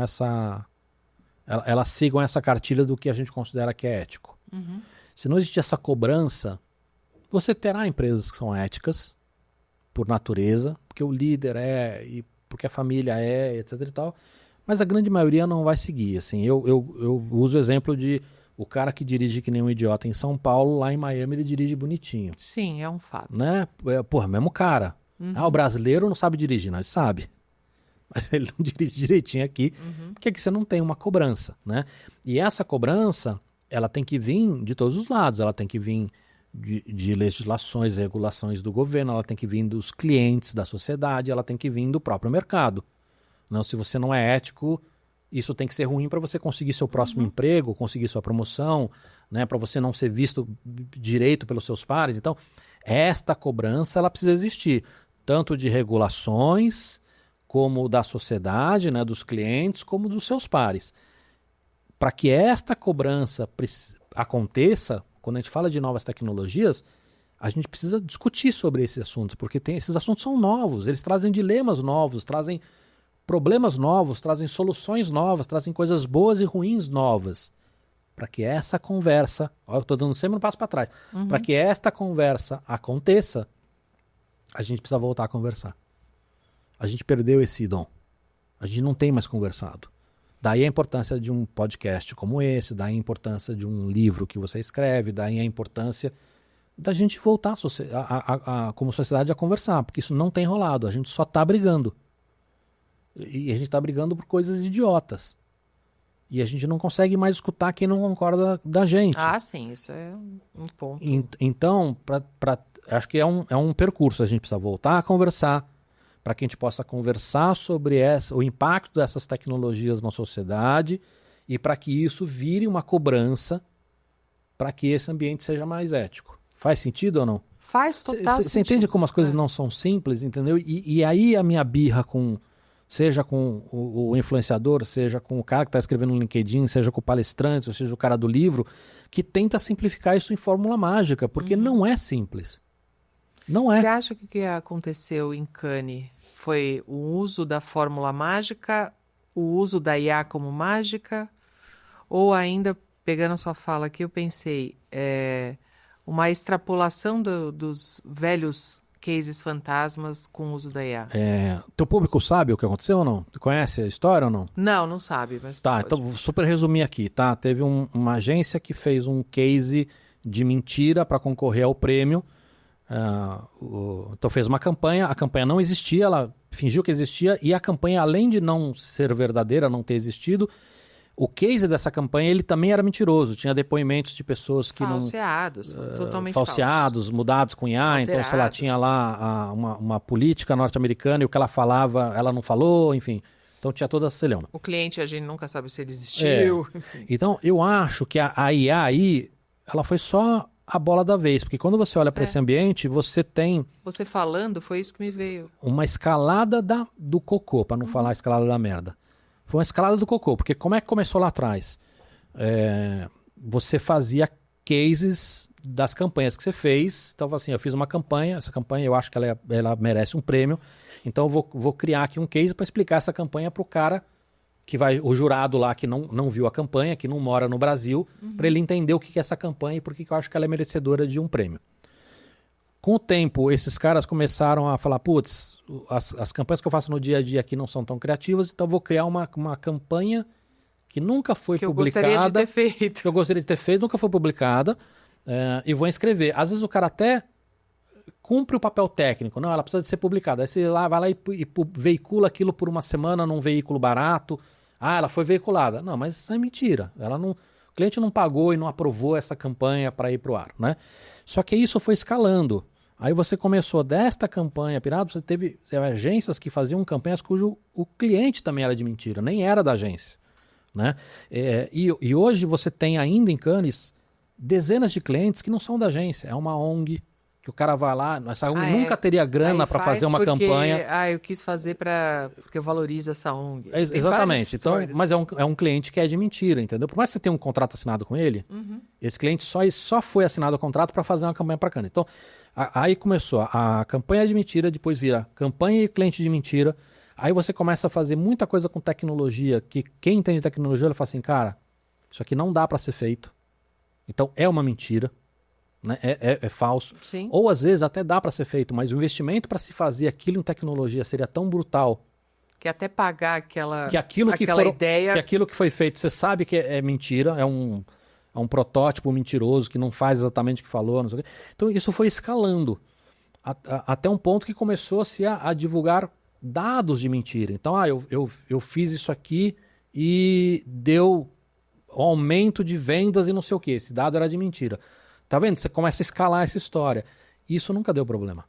elas sigam essa cartilha do que a gente considera que é ético. Uhum. Se não existir essa cobrança, você terá empresas que são éticas, por natureza, porque o líder e porque a família etc e tal, mas a grande maioria não vai seguir. Assim, eu uso o exemplo de o cara que dirige que nem um idiota em São Paulo, lá em Miami ele dirige bonitinho. Sim, é um fato. Né? Mesmo cara. Uhum. O brasileiro não sabe dirigir, não, ele sabe. Mas ele não dirige direitinho aqui, porque aqui você não tem uma cobrança, né? E essa cobrança, ela tem que vir de todos os lados, ela tem que vir de legislações, regulações do governo, ela tem que vir dos clientes da sociedade, ela tem que vir do próprio mercado. Não, se você não é ético, isso tem que ser ruim para você conseguir seu próximo emprego, conseguir sua promoção, né, para você não ser visto direito pelos seus pares. Então, esta cobrança ela precisa existir, tanto de regulações, como da sociedade, né, dos clientes, como dos seus pares. Para que esta cobrança aconteça, quando a gente fala de novas tecnologias, a gente precisa discutir sobre esses assuntos, porque esses assuntos são novos, eles trazem dilemas novos, trazem problemas novos, trazem soluções novas, trazem coisas boas e ruins novas. Para que essa conversa, eu estou dando sempre um passo para trás, para que esta conversa aconteça, a gente precisa voltar a conversar. A gente perdeu esse dom. A gente não tem mais conversado. Daí a importância de um podcast como esse, daí a importância de um livro que você escreve, daí a importância da gente voltar como sociedade a conversar, porque isso não tem rolado, a gente só está brigando. E a gente está brigando por coisas idiotas. E a gente não consegue mais escutar quem não concorda da gente. Ah, sim, isso é um ponto. Então, acho que é um percurso, a gente precisa voltar a conversar, para que a gente possa conversar sobre o impacto dessas tecnologias na sociedade e para que isso vire uma cobrança para que esse ambiente seja mais ético. Faz sentido ou não? Faz total sentido. Você entende como as coisas não são simples, entendeu? E aí a minha birra seja com o influenciador, seja com o cara que está escrevendo no LinkedIn, seja com o palestrante, ou seja o cara do livro, que tenta simplificar isso em fórmula mágica, porque não é simples. Não é. Você acha que o que aconteceu em Cannes foi o uso da fórmula mágica, o uso da IA como mágica, ou ainda, pegando a sua fala aqui, eu pensei, uma extrapolação dos velhos cases fantasmas com o uso da IA? Teu público sabe o que aconteceu ou não? Tu conhece a história ou não? Não sabe, mas Tá, pode. então vou super resumir aqui, tá? Teve uma agência que fez um case de mentira para concorrer ao prêmio. Então fez uma campanha, a campanha não existia, ela fingiu que existia, e a campanha, além de não ser verdadeira, não ter existido, o case dessa campanha ele também era mentiroso, tinha depoimentos de pessoas que falseados, totalmente falseados, mudados com IA, então sei lá, tinha lá uma política norte-americana e o que ela falava, ela não falou, enfim, então tinha toda essa celeuma. O cliente a gente nunca sabe se ele existiu. Então eu acho que a IA aí, ela foi só a bola da vez, porque quando você olha para esse ambiente, você tem... Você falando, foi isso que me veio. Uma escalada do cocô, para não falar a escalada da merda. Foi uma escalada do cocô, porque como é que começou lá atrás? Você fazia cases das campanhas que você fez. Então, assim, eu fiz uma campanha, essa campanha eu acho que ela merece um prêmio, então eu vou criar aqui um case para explicar essa campanha para o cara o jurado lá que não viu a campanha, que não mora no Brasil, para ele entender o que é essa campanha e por que eu acho que ela é merecedora de um prêmio. Com o tempo, esses caras começaram a falar, putz, as campanhas que eu faço no dia a dia aqui não são tão criativas, então eu vou criar uma campanha que nunca foi publicada. Que eu gostaria de ter feito. Que eu gostaria de ter feito, nunca foi publicada, e vou inscrever. Às vezes o cara até cumpre o papel técnico, não, ela precisa de ser publicada. Aí você vai lá e veicula aquilo por uma semana num veículo barato. Ah, ela foi veiculada. Não, mas isso é mentira. O cliente não pagou e não aprovou essa campanha para ir para o ar, né? Só que isso foi escalando. Aí você começou desta campanha pirata, você teve agências que faziam campanhas cujo o cliente também era de mentira, nem era da agência, né? E hoje você tem ainda em Cannes dezenas de clientes que não são da agência, é uma ONG, que o cara vai lá, essa ONG nunca teria grana para fazer uma campanha. Eu quis fazer porque eu valorizo essa ONG. Exatamente. Então, mas é um cliente que é de mentira, entendeu? Por mais que você tenha um contrato assinado com ele, esse cliente só foi assinado o contrato para fazer uma campanha para Cannes. Então, aí começou a campanha de mentira, depois vira campanha e cliente de mentira. Aí você começa a fazer muita coisa com tecnologia, que quem entende tecnologia, ele fala assim, cara, isso aqui não dá para ser feito. Então, é uma mentira. Né? É falso. Sim. Ou às vezes até dá para ser feito, mas o investimento para se fazer aquilo em tecnologia seria tão brutal que até pagar aquela ideia, que aquilo que foi feito você sabe que é mentira, é um protótipo mentiroso que não faz exatamente o que falou, não sei o quê. Então isso foi escalando até um ponto que começou-se a divulgar dados de mentira. Então eu fiz isso aqui e deu aumento de vendas e não sei o que, esse dado era de mentira. Tá vendo? Você começa a escalar essa história. Isso nunca deu problema.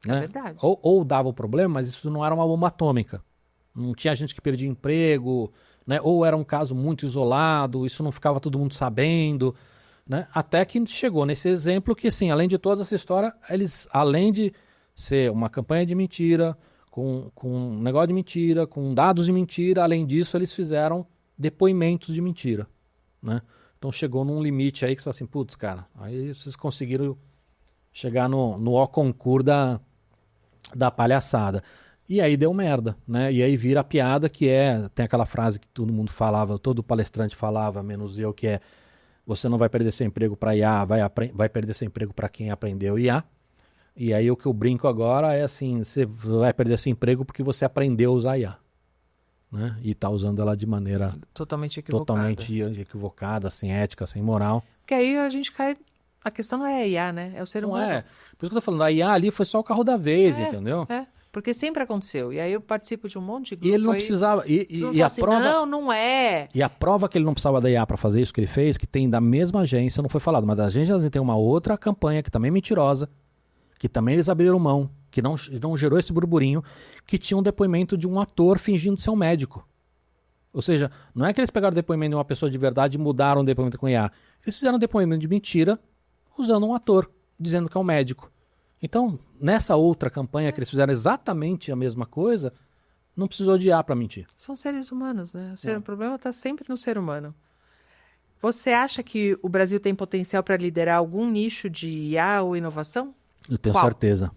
É né? verdade. Ou dava o problema, mas isso não era uma bomba atômica. Não tinha gente que perdia emprego, né? Ou era um caso muito isolado, isso não ficava todo mundo sabendo. Né? Até que chegou nesse exemplo que, assim, além de toda essa história, eles, além de ser uma campanha de mentira, com um negócio de mentira, com dados de mentira, além disso, eles fizeram depoimentos de mentira. Né? Então chegou num limite aí que você fala assim, putz, cara, aí vocês conseguiram chegar no ó concurso da palhaçada. E aí deu merda, né? E aí vira a piada que tem aquela frase que todo mundo falava, todo palestrante falava, menos eu, que é você não vai perder seu emprego para IA, vai perder seu emprego para quem aprendeu IA. E aí o que eu brinco agora é assim, você vai perder seu emprego porque você aprendeu a usar IA. Né? E está usando ela de maneira totalmente equivocada, sem ética, sem moral. Porque aí a gente cai... A questão não é a IA, né? É o ser humano. Não é. Por isso que eu tô falando, a IA ali foi só o carro da vez, entendeu? Porque sempre aconteceu. E aí eu participo de um monte de grupo. E ele não precisava... E a assim, prova... Não é. E a prova que ele não precisava da IA para fazer isso que ele fez, que tem da mesma agência, não foi falado, mas da agência tem uma outra campanha que também é mentirosa, que também eles abriram mão, que não gerou esse burburinho, que tinha um depoimento de um ator fingindo ser um médico. Ou seja, não é que eles pegaram o depoimento de uma pessoa de verdade e mudaram o depoimento com IA. Eles fizeram um depoimento de mentira usando um ator, dizendo que é um médico. Então, nessa outra campanha que eles fizeram exatamente a mesma coisa, não precisou de IA para mentir. São seres humanos, né? O problema está sempre no ser humano. Você acha que o Brasil tem potencial para liderar algum nicho de IA ou inovação? Eu tenho certeza.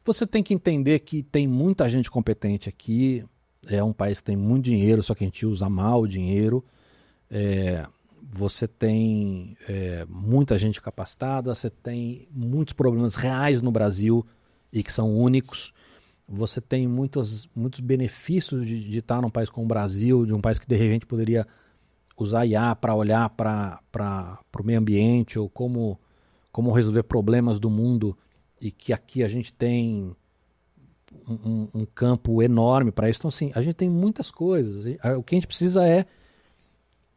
Você tem que entender que tem muita gente competente aqui. É um país que tem muito dinheiro, só que a gente usa mal o dinheiro. Você tem muita gente capacitada, você tem muitos problemas reais no Brasil e que são únicos. Você tem muitos benefícios de estar num país como o Brasil, de um país que de repente poderia usar IA para olhar para o meio ambiente ou como resolver problemas do mundo, e que aqui a gente tem um campo enorme para isso. Então, assim, a gente tem muitas coisas. O que a gente precisa é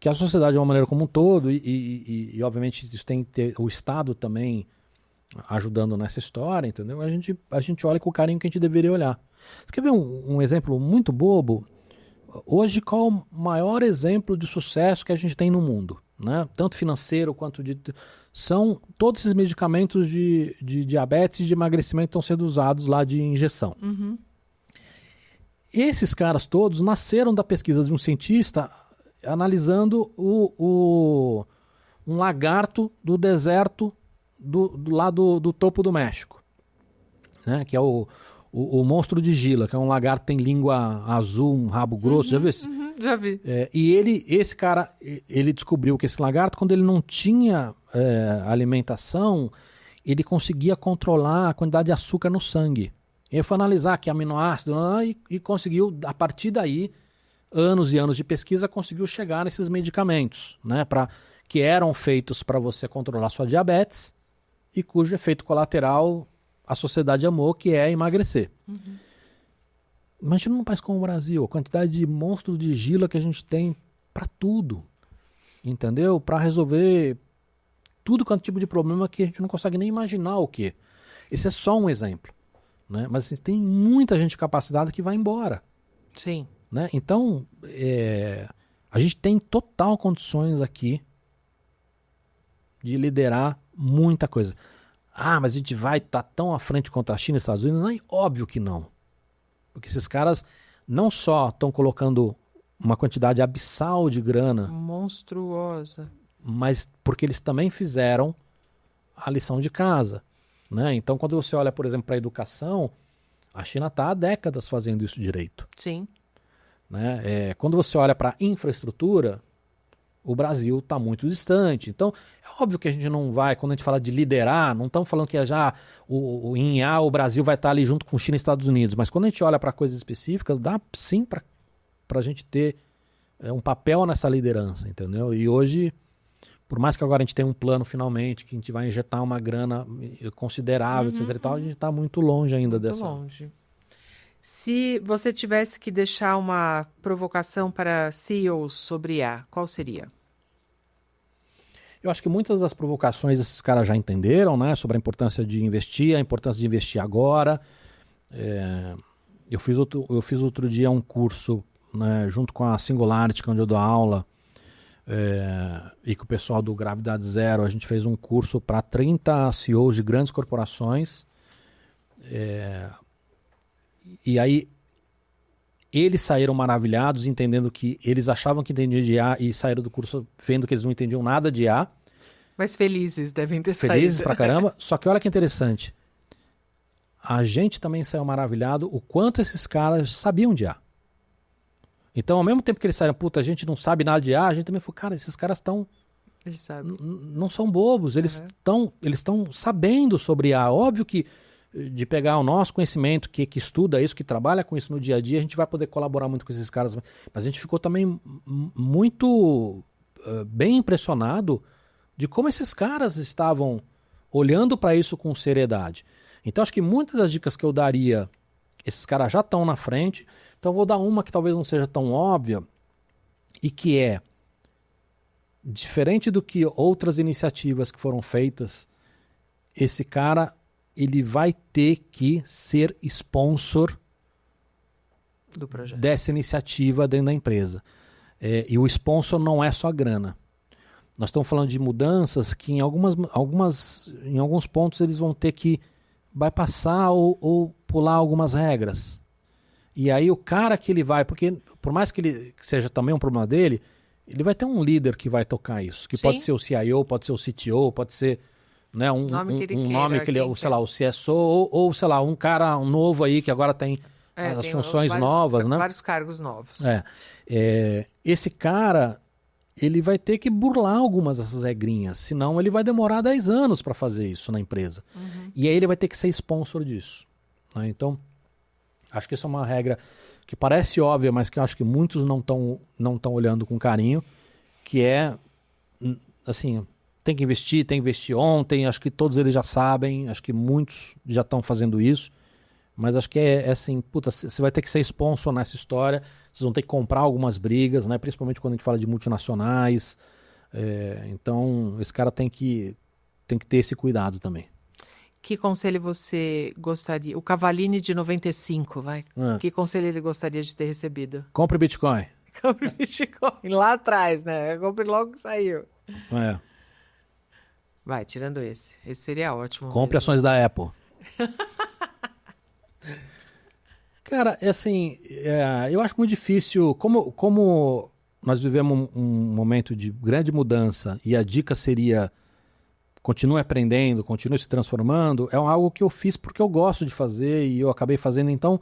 que a sociedade, de uma maneira como um todo, e obviamente isso tem que ter o Estado também ajudando nessa história, entendeu? A gente olha com o carinho que a gente deveria olhar. Você quer ver um exemplo muito bobo? Hoje, qual é o maior exemplo de sucesso que a gente tem no mundo? Né? Tanto financeiro quanto são todos esses medicamentos de diabetes e de emagrecimento estão sendo usados lá de injeção. Uhum. Esses caras todos nasceram da pesquisa de um cientista analisando um lagarto do deserto do topo do México, né? Que é o monstro de Gila, que é um lagarto que tem língua azul, um rabo grosso, já viu esse? Já vi. E esse cara, ele descobriu que esse lagarto, quando ele não tinha alimentação, ele conseguia controlar a quantidade de açúcar no sangue. Ele foi analisar que aminoácido e conseguiu, a partir daí, anos e anos de pesquisa, conseguiu chegar nesses medicamentos, né, que eram feitos para você controlar sua diabetes e cujo efeito colateral a sociedade amou, que é emagrecer. Imagina num país como o Brasil, a quantidade de monstros de Gila que a gente tem para tudo, entendeu? Para resolver tudo quanto tipo de problema que a gente não consegue nem imaginar o quê. Esse é só um exemplo, né? Mas assim, tem muita gente capacitada que vai embora. Sim. Né? Então, a gente tem total condições aqui de liderar muita coisa. Mas a gente vai estar tão à frente contra a China e os Estados Unidos? Não, é óbvio que não. Porque esses caras não só estão colocando uma quantidade abissal de grana, monstruosa, mas porque eles também fizeram a lição de casa, né? Então, quando você olha, por exemplo, para a educação, a China está há décadas fazendo isso direito. Sim. Né? Quando você olha para a infraestrutura, o Brasil está muito distante. Então, é óbvio que a gente não vai, quando a gente fala de liderar, não estamos falando que em A o Brasil vai estar ali junto com China e Estados Unidos, mas quando a gente olha para coisas específicas, dá sim para a gente ter um papel nessa liderança, entendeu? E hoje, por mais que agora a gente tenha um plano finalmente, que a gente vai injetar uma grana considerável, etc e tal, a gente está muito longe ainda dessa. Muito longe. Se você tivesse que deixar uma provocação para CEOs sobre IA, qual seria? Eu acho que muitas das provocações esses caras já entenderam, né? Sobre a importância de investir, a importância de investir agora. Eu fiz outro dia um curso, né, junto com a Singularity, onde eu dou aula, e com o pessoal do Gravidade Zero. A gente fez um curso para 30 CEOs de grandes corporações. E aí eles saíram maravilhados, entendendo que eles achavam que entendiam de IA e saíram do curso vendo que eles não entendiam nada de IA. Mas felizes devem ter saído. Felizes pra caramba. Só que olha que interessante. A gente também saiu maravilhado o quanto esses caras sabiam de IA. Então, ao mesmo tempo que eles saíram, puta, a gente não sabe nada de IA, a gente também falou, cara, esses caras estão... Eles sabem. Não são bobos, eles estão sabendo sobre IA. Óbvio que de pegar o nosso conhecimento, que estuda isso, que trabalha com isso no dia a dia, a gente vai poder colaborar muito com esses caras. Mas a gente ficou também muito bem impressionado de como esses caras estavam olhando para isso com seriedade. Então, acho que muitas das dicas que eu daria, esses caras já estão na frente. Então, eu vou dar uma que talvez não seja tão óbvia e que é, diferente do que outras iniciativas que foram feitas, esse cara... ele vai ter que ser sponsor do projeto, dessa iniciativa dentro da empresa. E o sponsor não é só grana. Nós estamos falando de mudanças que em alguns pontos eles vão ter que bypassar ou pular algumas regras. E aí o cara que ele vai, porque por mais que ele seja também um problema dele, ele vai ter um líder que vai tocar isso. Que pode ser o CIO, pode ser o CTO, pode ser... Né, um nome que ele, sei lá, o CSO ou sei lá, um cara novo aí que agora tem as funções novas, né? Vários cargos novos. Esse cara, ele vai ter que burlar algumas dessas regrinhas, senão ele vai demorar 10 anos para fazer isso na empresa. E aí ele vai ter que ser sponsor disso. Né? Então, acho que isso é uma regra que parece óbvia, mas que eu acho que muitos não estão olhando com carinho, que é, assim... Tem que investir ontem, acho que todos eles já sabem, acho que muitos já estão fazendo isso, mas acho que é assim, puta, você vai ter que ser sponsor nessa história, vocês vão ter que comprar algumas brigas, né, principalmente quando a gente fala de multinacionais, então esse cara tem que ter esse cuidado também. Que conselho você gostaria, o Cavallini de 95, vai, que conselho ele gostaria de ter recebido? Compre Bitcoin. Compre Bitcoin, lá atrás, né, compre logo que saiu. Vai, tirando esse seria ótimo. Compre ações da Apple. Cara, é assim, eu acho muito difícil, como nós vivemos um momento de grande mudança e a dica seria continue aprendendo, continue se transformando, é algo que eu fiz porque eu gosto de fazer e eu acabei fazendo, então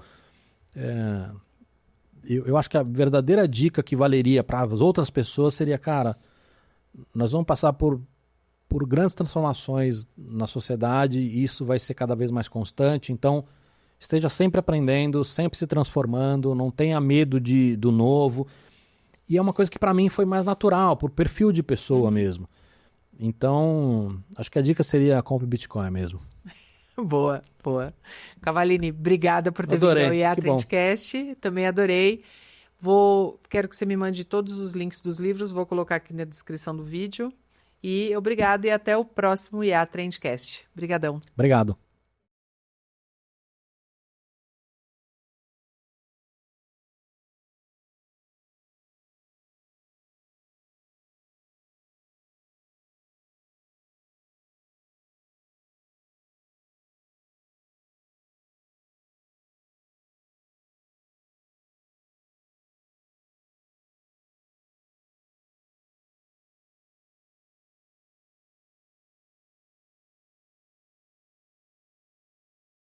eu acho que a verdadeira dica que valeria para as outras pessoas seria, cara, nós vamos passar por grandes transformações na sociedade e isso vai ser cada vez mais constante, então esteja sempre aprendendo, sempre se transformando, não tenha medo do novo. E é uma coisa que para mim foi mais natural, por perfil de pessoa mesmo. Então, acho que a dica seria compre Bitcoin mesmo. Boa, boa. Cavallini, obrigada por ter vindo ao IA Trendcast. Também adorei. Quero que você me mande todos os links dos livros, vou colocar aqui na descrição do vídeo. E obrigado e até o próximo IA Trendcast. Obrigadão. Obrigado.